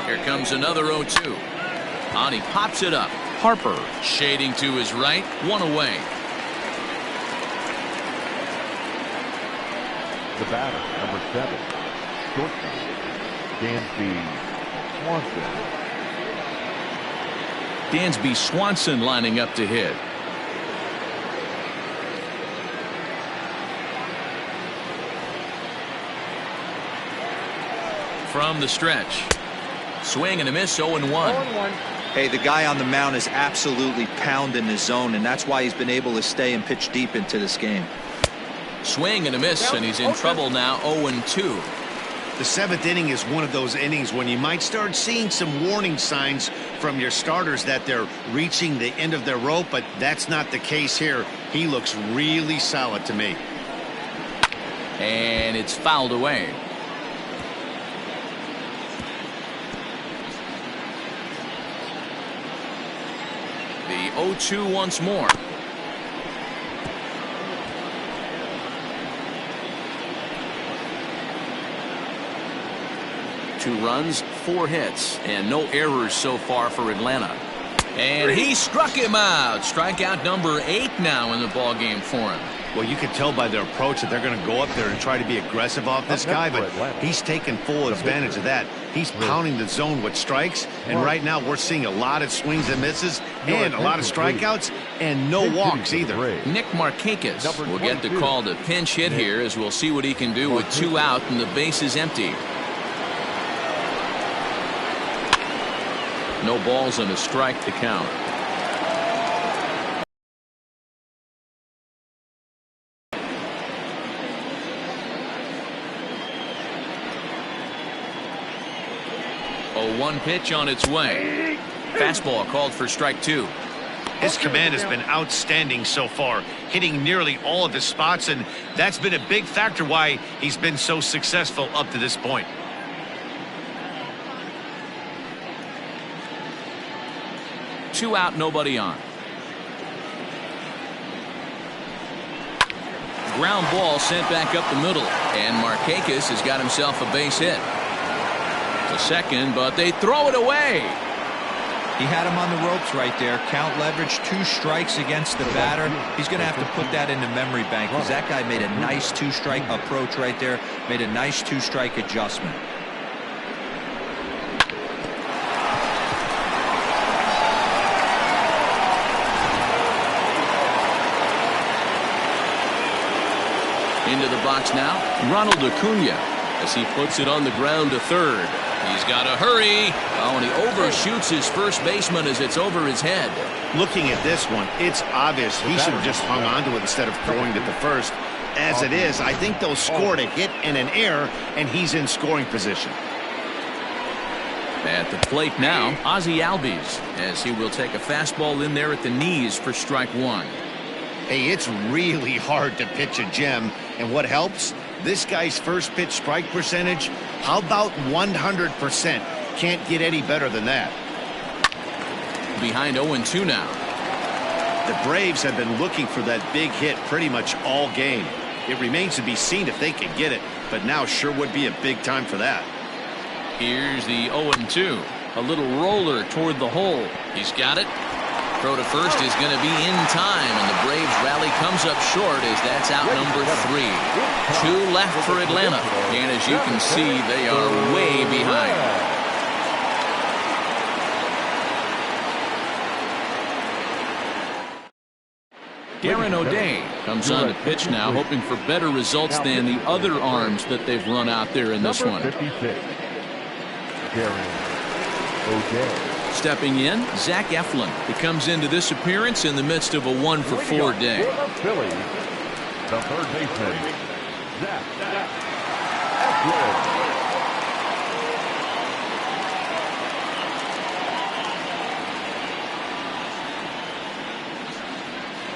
Here comes another 0-2. On he pops it up. Harper shading to his right. One away. The batter, number 7, shortstop, Dansby Swanson. Dansby Swanson lining up to hit. From the stretch. Swing and a miss, 0-1. Hey, the guy on the mound is absolutely pounding the zone, and that's why he's been able to stay and pitch deep into this game. Swing and a miss, and he's in trouble now, 0-2. The 7th inning is one of those innings when you might start seeing some warning signs from your starters that they're reaching the end of their rope, but that's not the case here. He looks really solid to me. And it's fouled away. The 0-2 once more. Two runs, 4 hits, and no errors so far for Atlanta. And he struck him out. Strikeout number 8 now in the ball game for him. Well, you can tell by their approach that they're going to go up there and try to be aggressive off this guy, but he's taking full advantage of that. He's pounding the zone with strikes, and right now we're seeing a lot of swings and misses and a lot of strikeouts and no walks either. Nick Markakis will get the call to pinch hit here, as we'll see what he can do with 2 out and the bases empty. No balls and a strike to count. Oh, 1 pitch on its way. Fastball called for strike 2. His command has been outstanding so far, hitting nearly all of his spots, and that's been a big factor why he's been so successful up to this point. Two out, nobody on. Ground ball sent back up the middle, and Markakis has got himself a base hit. To second, but they throw it away. He had him on the ropes right there. Count leverage, 2 strikes against the batter. He's going to have to put that in the memory bank, because that guy made a nice 2-strike approach right there, made a nice 2-strike adjustment. Into the box now, Ronald Acuna, as he puts it on the ground to third. He's got to hurry. Oh, and he overshoots his first baseman as it's over his head. Looking at this one, it's obvious he should have just hung on to it instead of throwing it to first. As it is, I think they'll score a hit and an error, and he's in scoring position. At the plate now, Ozzie Albies, as he will take a fastball in there at the knees for strike 1. Hey, it's really hard to pitch a gem, and what helps? This guy's first pitch strike percentage, how about 100%? Can't get any better than that. Behind 0-2 now. The Braves have been looking for that big hit pretty much all game. It remains to be seen if they can get it, but now sure would be a big time for that. Here's the 0-2. A little roller toward the hole. He's got it. Throw to first is going to be in time, and the Braves rally comes up short as that's out number 3. 2 left for Atlanta, and as you can see, they are way behind. Darren O'Day comes on the pitch now, hoping for better results than the other arms that they've run out there in this one. 56, Darren O'Day. Stepping in, Zach Eflin. He comes into this appearance in the midst of a 1-for-4 day. For the Phillies, the third baseman, Zach Eflin.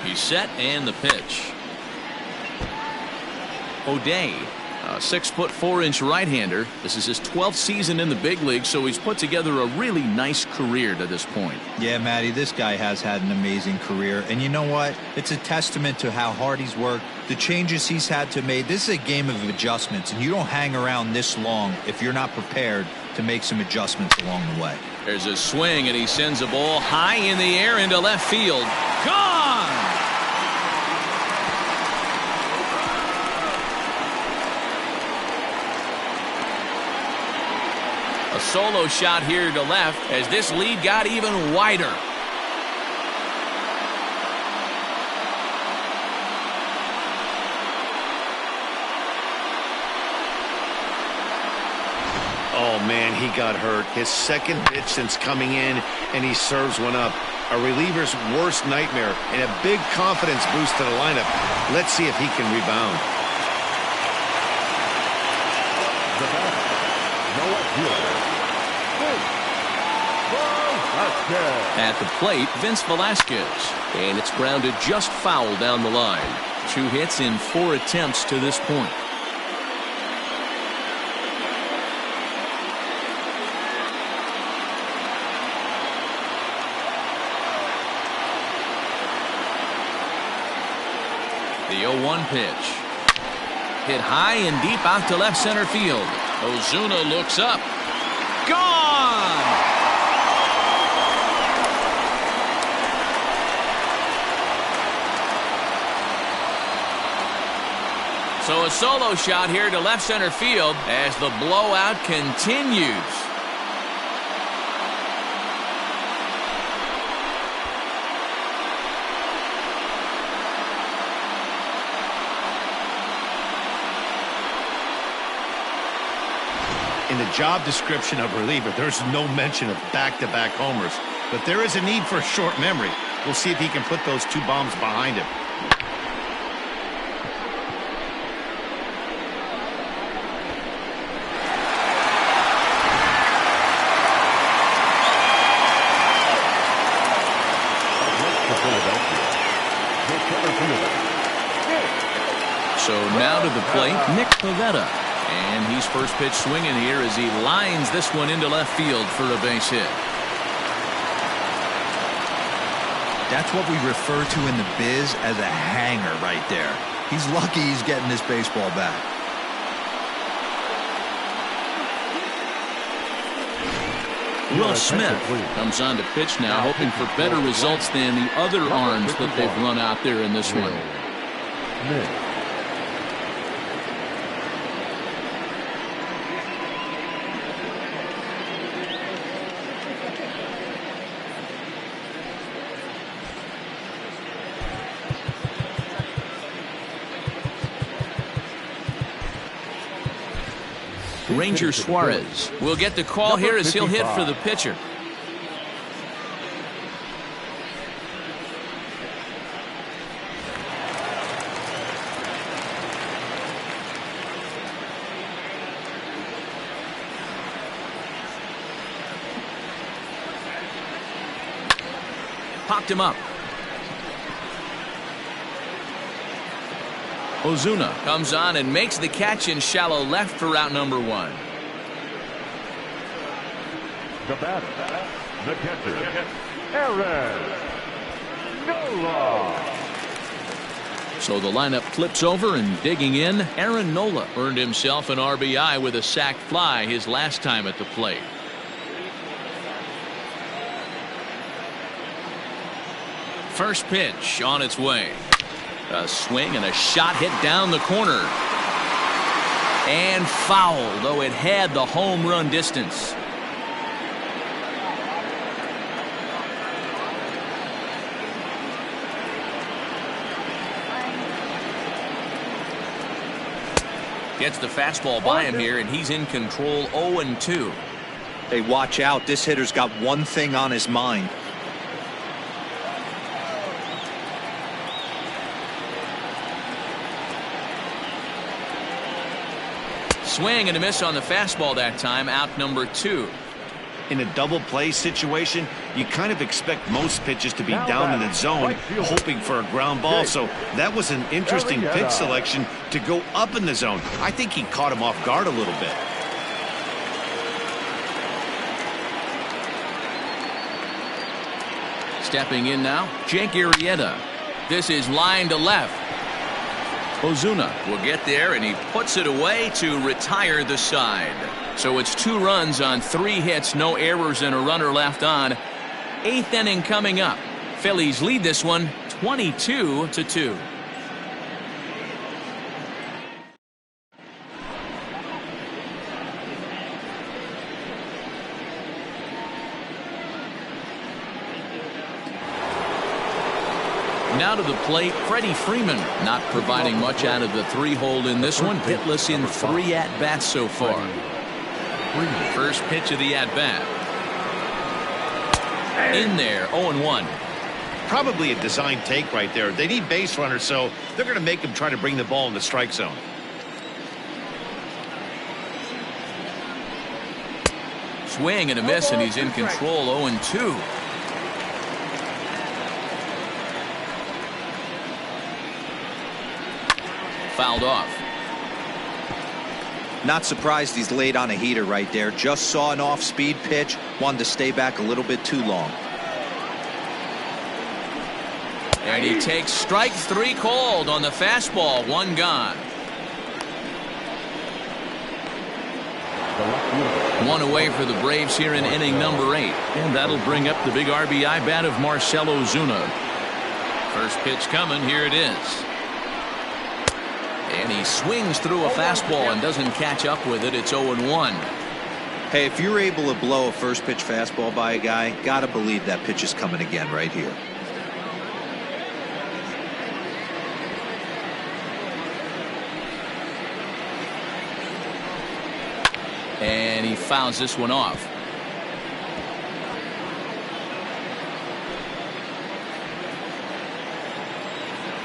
He's set, and the pitch. O'Day A 6'4" right-hander. This is his 12th season in the big league, so he's put together a really nice career to this point. Yeah, Matty, this guy has had an amazing career. And you know what? It's a testament to how hard he's worked, the changes he's had to make. This is a game of adjustments, and you don't hang around this long if you're not prepared to make some adjustments along the way. There's a swing, and he sends a ball high in the air into left field. Gone! A solo shot here to left as this lead got even wider. Oh, man, he got hurt. His second pitch since coming in, and he serves one up. A reliever's worst nightmare and a big confidence boost to the lineup. Let's see if he can rebound. At the plate, Vince Velasquez. And it's grounded just foul down the line. 2 hits in 4 attempts to this point. The 0-1 pitch. Hit high and deep out to left center field. Ozuna looks up. Gone! So a solo shot here to left center field as the blowout continues. In the job description of reliever, there's no mention of back-to-back homers. But there is a need for a short memory. We'll see if he can put those 2 bombs behind him. So now to the plate, Nick Pivetta. And he's first pitch swinging here as he lines this one into left field for a base hit. That's what we refer to in the biz as a hanger right there. He's lucky he's getting this baseball back. Will Smith comes on to pitch now, hoping for better results than the other arms that they've run out there in this one. Ranger Suarez will get the call here as he'll hit for the pitcher. Popped him up. Ozuna comes on and makes the catch in shallow left for out number 1. The batter, the catcher, Aaron Nola. So the lineup flips over, and digging in, Aaron Nola earned himself an RBI with a sac fly his last time at the plate. First pitch on its way. A swing and a shot hit down the corner. And foul, though it had the home run distance. Gets the fastball by him here, and he's in control 0-2. Hey, watch out. This hitter's got one thing on his mind. Swing and a miss on the fastball that time, out number 2. in a double play situation, you kind of expect most pitches to be down in the zone, hoping for a ground ball. So that was an interesting pitch selection to go up in the zone. I think he caught him off guard a little bit. Stepping in now, Jake Arrieta. This is line to left. Ozuna will get there, and he puts it away to retire the side. So it's 2 runs on 3 hits, no errors, and a runner left on. 8th inning coming up. Phillies lead this one 22-2. Now to the plate, Freddie Freeman, not providing much out of the 3-hole in this one. Hitless in 3 at-bats so far. First pitch of the at-bat. In there, 0-1. Probably a design take right there. They need base runners, so they're going to make him try to bring the ball in the strike zone. Swing and a miss, and he's in control. 0-2. Fouled off. Not surprised he's laid on a heater right there. Just saw an off-speed pitch. Wanted to stay back a little bit too long. And he takes strike 3 called on the fastball. 1 gone. 1 away for the Braves here in inning number 8. And that'll bring up the big RBI bat of Marcell Ozuna. First pitch coming. Here it is. And he swings through a fastball and doesn't catch up with it. It's 0-1. Hey, if you're able to blow a first pitch fastball by a guy, gotta believe that pitch is coming again right here. And he fouls this one off.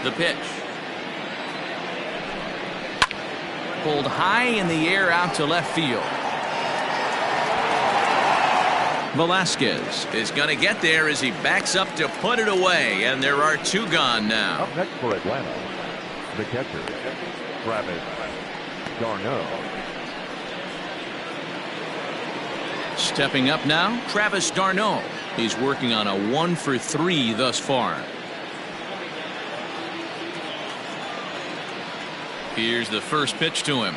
The pitch. Pulled high in the air out to left field. Velasquez is going to get there as he backs up to put it away, and there are 2 gone now. Up next for Atlanta, the catcher, Travis d'Arnaud. Stepping up now, Travis d'Arnaud. He's working on a 1 for 3 thus far. Here's the first pitch to him.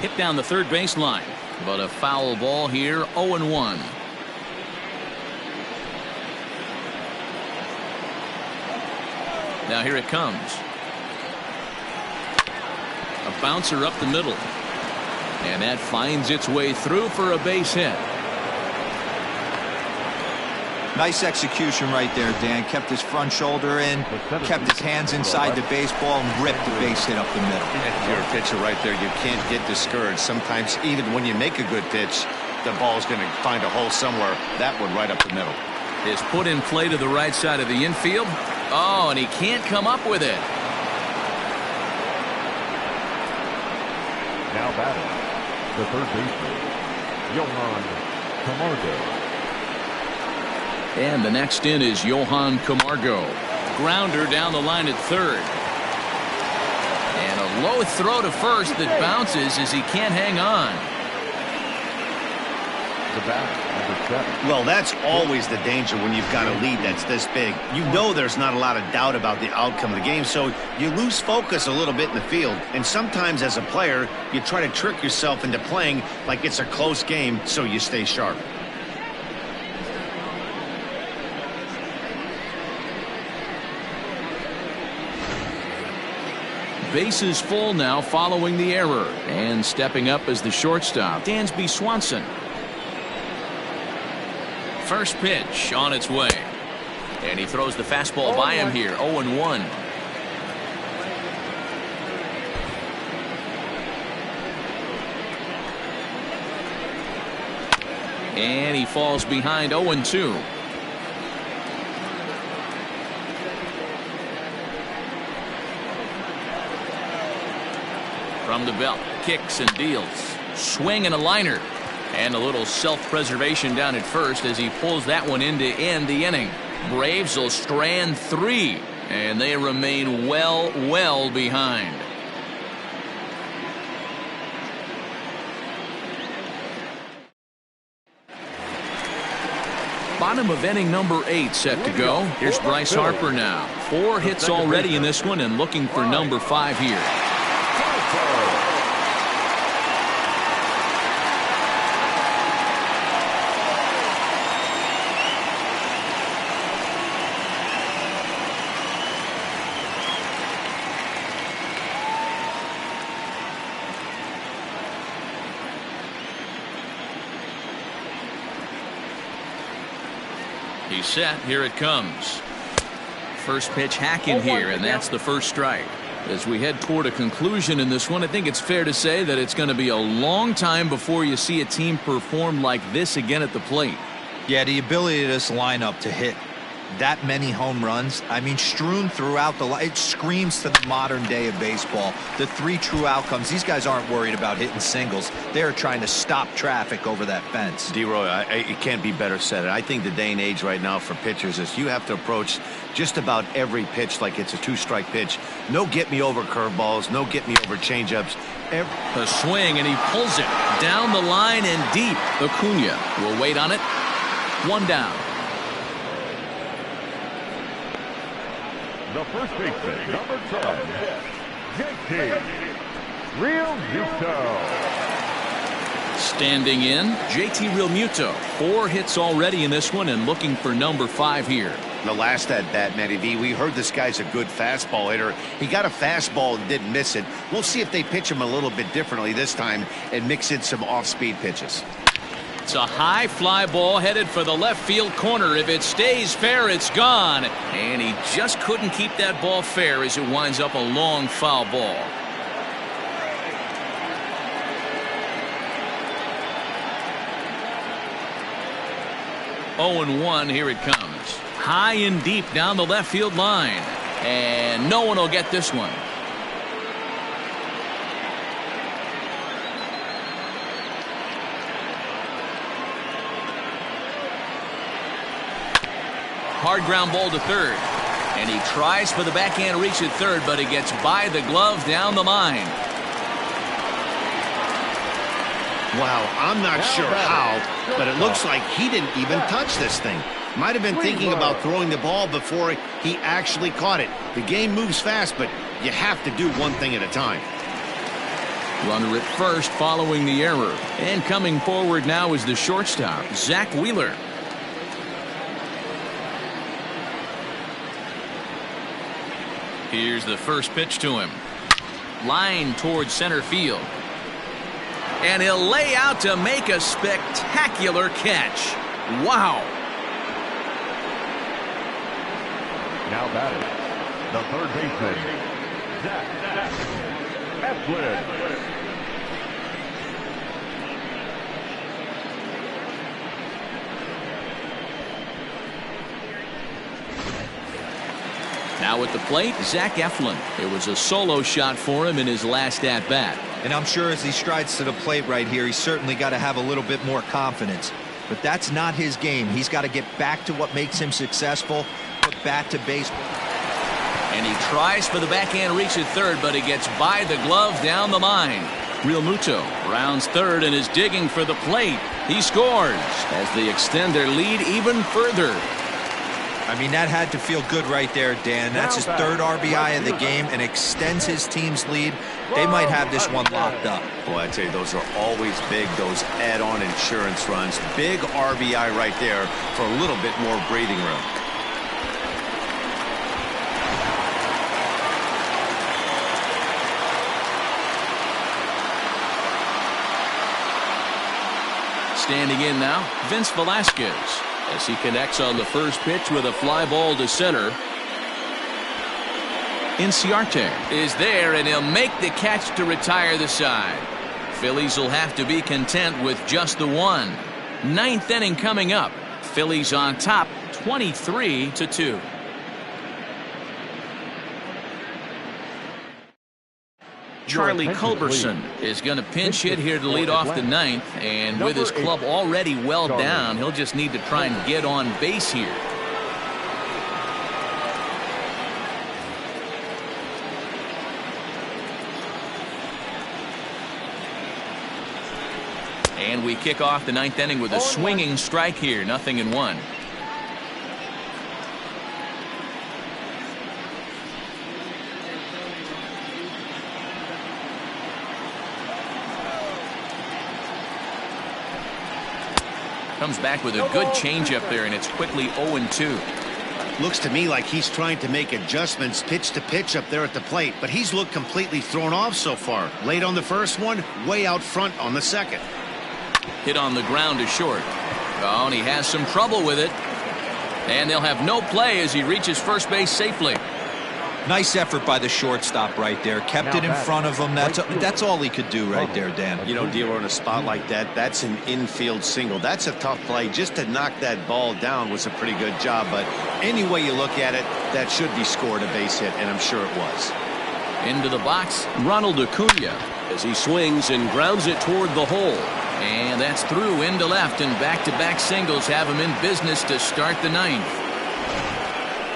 Hit down the third baseline, but a foul ball here. 0-1. Now here it comes. A bouncer up the middle, and that finds its way through for a base hit. Nice execution right there, Dan. Kept his front shoulder in, kept his hands inside the baseball, and ripped the base hit up the middle. If you're a pitcher right there, you can't get discouraged. Sometimes even when you make a good pitch, the ball's going to find a hole somewhere. That one right up the middle. Is put in play to the right side of the infield. Oh, and he can't come up with it. Now batting, the third baseman, Yohan Camargo. And the next in is Yohan Camargo. Grounder down the line at third. And a low throw to first that bounces as he can't hang on. The bat, number 7. Well, that's always the danger when you've got a lead that's this big. You know there's not a lot of doubt about the outcome of the game, so you lose focus a little bit in the field. And sometimes as a player, you try to trick yourself into playing like it's a close game so you stay sharp. Bases full now following the error. And stepping up as the shortstop, Dansby Swanson. First pitch on its way. And he throws the fastball by him here. 0-1. And he falls behind. 0-2. From the belt, kicks and deals. Swing and a liner. And a little self-preservation down at first as he pulls that one in to end the inning. Braves will strand 3, and they remain well behind. Bottom of inning number 8 set to go. Here's Bryce Harper now. 4 hits already in this one and looking for number 5 here. He's set. Here it comes. First pitch hacking here, and that's the first strike. As we head toward a conclusion in this one, I think it's fair to say that it's going to be a long time before you see a team perform like this again at the plate. Yeah, the ability of this lineup to hit that many home runs, I mean, strewn throughout it screams to the modern day of baseball. The 3 true outcomes. These guys aren't worried about hitting singles. They're trying to stop traffic over that fence. D-Roy, it can't be better said. I think the day and age right now for pitchers is you have to approach just about every pitch like it's a 2-strike pitch. No get-me-over curveballs, no get-me-over changeups. A swing, and he pulls it down the line and deep. Acuna will wait on it. 1 down. The first baseman, number 10, JT Realmuto. Standing in, JT Realmuto. 4 hits already in this one and looking for number 5 here. The last at bat, Matty V, we heard this guy's a good fastball hitter. He got a fastball and didn't miss it. We'll see if they pitch him a little bit differently this time and mix in some off-speed pitches. It's a high fly ball headed for the left field corner. If it stays fair, it's gone. And he just couldn't keep that ball fair as it winds up a long foul ball. Oh, and 1, here it comes. High and deep down the left field line. And no one will get this one. Hard ground ball to third. And he tries for the backhand reach at third, but it gets by the glove down the line. Wow, I'm not sure how, but it looks like he didn't even touch this thing. Might have been thinking about throwing the ball before he actually caught it. The game moves fast, but you have to do one thing at a time. Runner at first following the error. And coming forward now is the shortstop, Zach Wheeler. Here's the first pitch to him. Line towards center field. And he'll lay out to make a spectacular catch. Wow. Now batting, the third baseman, Zach Eflin. Now at the plate, Zach Eflin. It was a solo shot for him in his last at-bat. And I'm sure as he strides to the plate right here, he's certainly got to have a little bit more confidence. But that's not his game. He's got to get back to what makes him successful, put bat to base. And he tries for the backhand reach at third, but he gets by the glove down the line. Realmuto rounds third and is digging for the plate. He scores as they extend their lead even further. I mean, that had to feel good right there, Dan. That's his 3rd RBI of the game and extends his team's lead. They might have this one locked up. Boy, I tell you, those are always big, those add-on insurance runs. Big RBI right there for a little bit more breathing room. Standing in now, Vince Velasquez, as he connects on the first pitch with a fly ball to center. Inciarte is there, and he'll make the catch to retire the side. Phillies will have to be content with just the one. 9th inning coming up. Phillies on top, 23-2. Charlie Culberson is going to pinch hit here to lead off the ninth, and with his club already well down, he'll just need to try and get on base here. And we kick off the ninth inning with a swinging strike here, 0-1. Comes back with a good changeup there, and it's quickly 0-2. Looks to me like he's trying to make adjustments pitch to pitch up there at the plate, but he's looked completely thrown off so far. Late on the first one, way out front on the second. Hit on the ground to short. Oh, and he has some trouble with it. And they'll have no play as he reaches first base safely. Nice effort by the shortstop right there. Kept it in front of him. That's all he could do right there, Dan. You know, D'Lo, in a spot like that, that's an infield single. That's a tough play. Just to knock that ball down was a pretty good job. But any way you look at it, that should be scored a base hit, and I'm sure it was. Into the box, Ronald Acuna as he swings and grounds it toward the hole. And that's through into left, and back-to-back singles have him in business to start the ninth.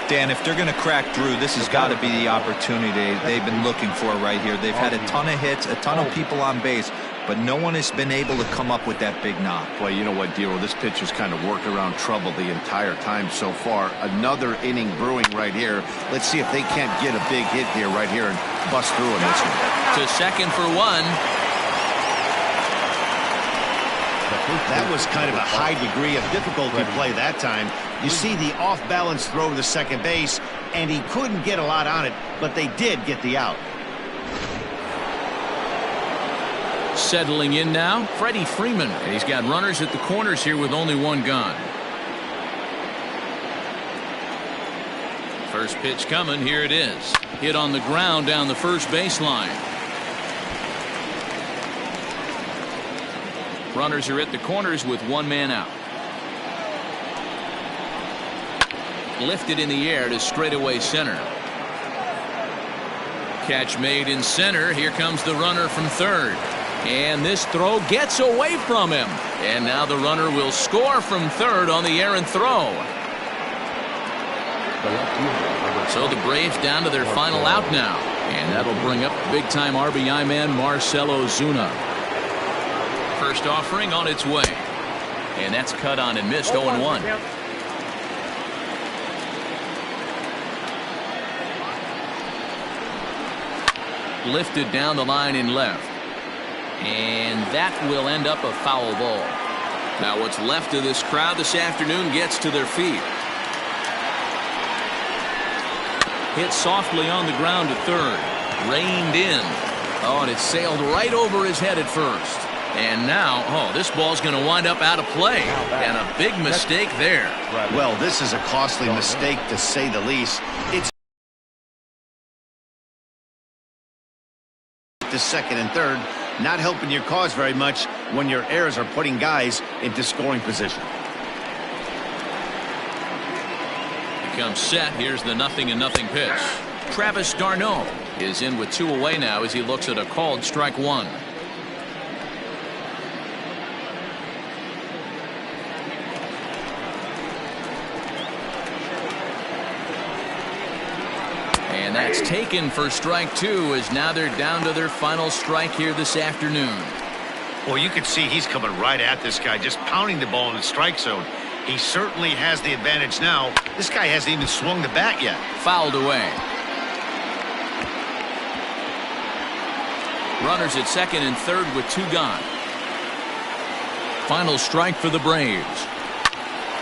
Dan, if they're going to crack through, this has got to be the opportunity they've been looking for right here. They've had a ton of hits, a ton of people on base, but no one has been able to come up with that big knock. Boy, you know what, D'Lo, this pitcher's kind of worked around trouble the entire time so far. Another inning brewing right here. Let's see if they can't get a big hit here right here and bust through in this one. To second for one. That was kind of a high degree of difficulty play that time. You see the off-balance throw to the second base, and he couldn't get a lot on it, but they did get the out. Settling in now, Freddie Freeman. And he's got runners at the corners here with only one gone. First pitch coming. Here it is. Hit on the ground down the first baseline. Runners are at the corners with one man out. Lifted in the air to straightaway center. Catch made in center. Here comes the runner from third. And this throw gets away from him. And now the runner will score from third on the errant throw. So the Braves down to their final out now. And that'll bring up big-time RBI man Marcell Ozuna. First offering on its way. And that's cut on and missed, 0-1. Lifted down the line in left. And that will end up a foul ball. Now what's left of this crowd this afternoon gets to their feet. Hit softly on the ground to third. Reined in. Oh, and it sailed right over his head at first. And now, oh, this ball's going to wind up out of play. And a big mistake there. Well, this is a costly mistake to say the least. It's to second and third, not helping your cause very much when your errors are putting guys into scoring position. Becomes set. Here's the 0-0 pitch. Travis d'Arnaud is in with two away now as he looks at a called strike one. And that's taken for strike two, as now they're down to their final strike here this afternoon. Well, you can see he's coming right at this guy, just pounding the ball in the strike zone. He certainly has the advantage now. This guy hasn't even swung the bat yet. Fouled away. Runners at second and third with two gone. Final strike for the Braves.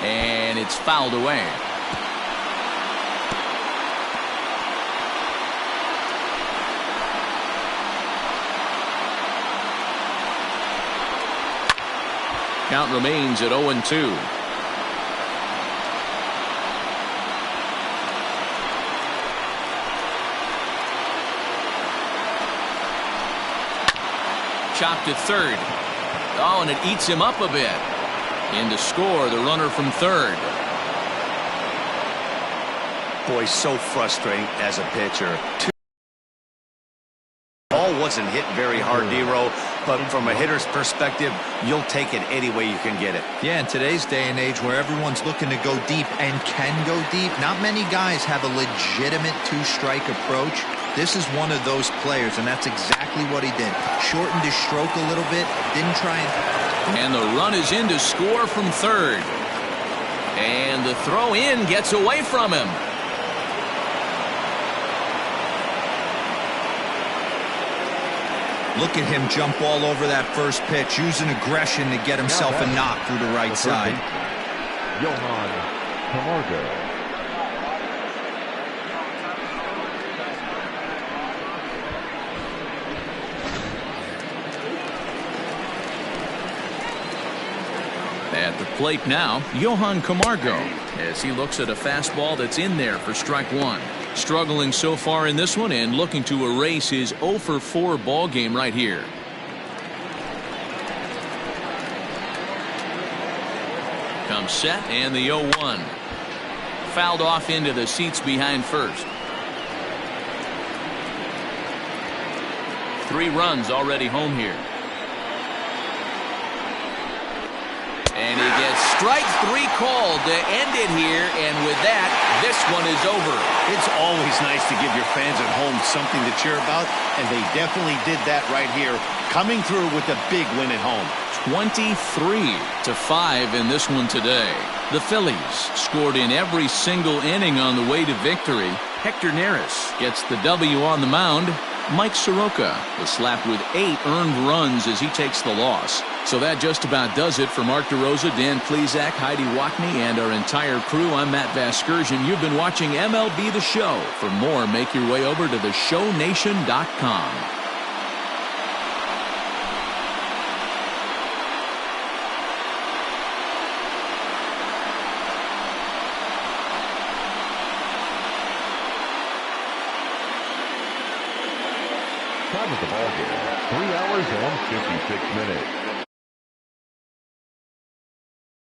And it's fouled away. Count remains at 0-2. Chopped to third. Oh, and it eats him up a bit. In to score, the runner from third. Boy, so frustrating as a pitcher. Ball wasn't hit very hard, D-Row, but from a hitter's perspective, you'll take it any way you can get it. Yeah, in today's day and age where everyone's looking to go deep and can go deep, not many guys have a legitimate two-strike approach. This is one of those players, and that's exactly what he did. Shortened his stroke a little bit, didn't try And the run is in to score from third. And the throw in gets away from him. Look at him jump all over that first pitch, using aggression to get himself a knock through the right side. Johan Camargo. At the plate now, Johan Camargo, as he looks at a fastball that's in there for strike one. Struggling so far in this one and looking to erase his 0 for 4 ball game right here. Comes set and the 0-1. Fouled off into the seats behind first. 3 runs already home here. And he gets strike 3 called to end it here, and with that, this one is over. It's always nice to give your fans at home something to cheer about, and they definitely did that right here, coming through with a big win at home. 23-5 in this one today. The Phillies scored in every single inning on the way to victory. Hector Neris gets the W on the mound. Mike Soroka was slapped with 8 earned runs as he takes the loss. So that just about does it for Mark DeRosa, Dan Plesac, Heidi Watney, and our entire crew. I'm Matt Vasgersian. You've been watching MLB The Show. For more, make your way over to theshownation.com. Time of the ball game, 3 hours and 56 minutes.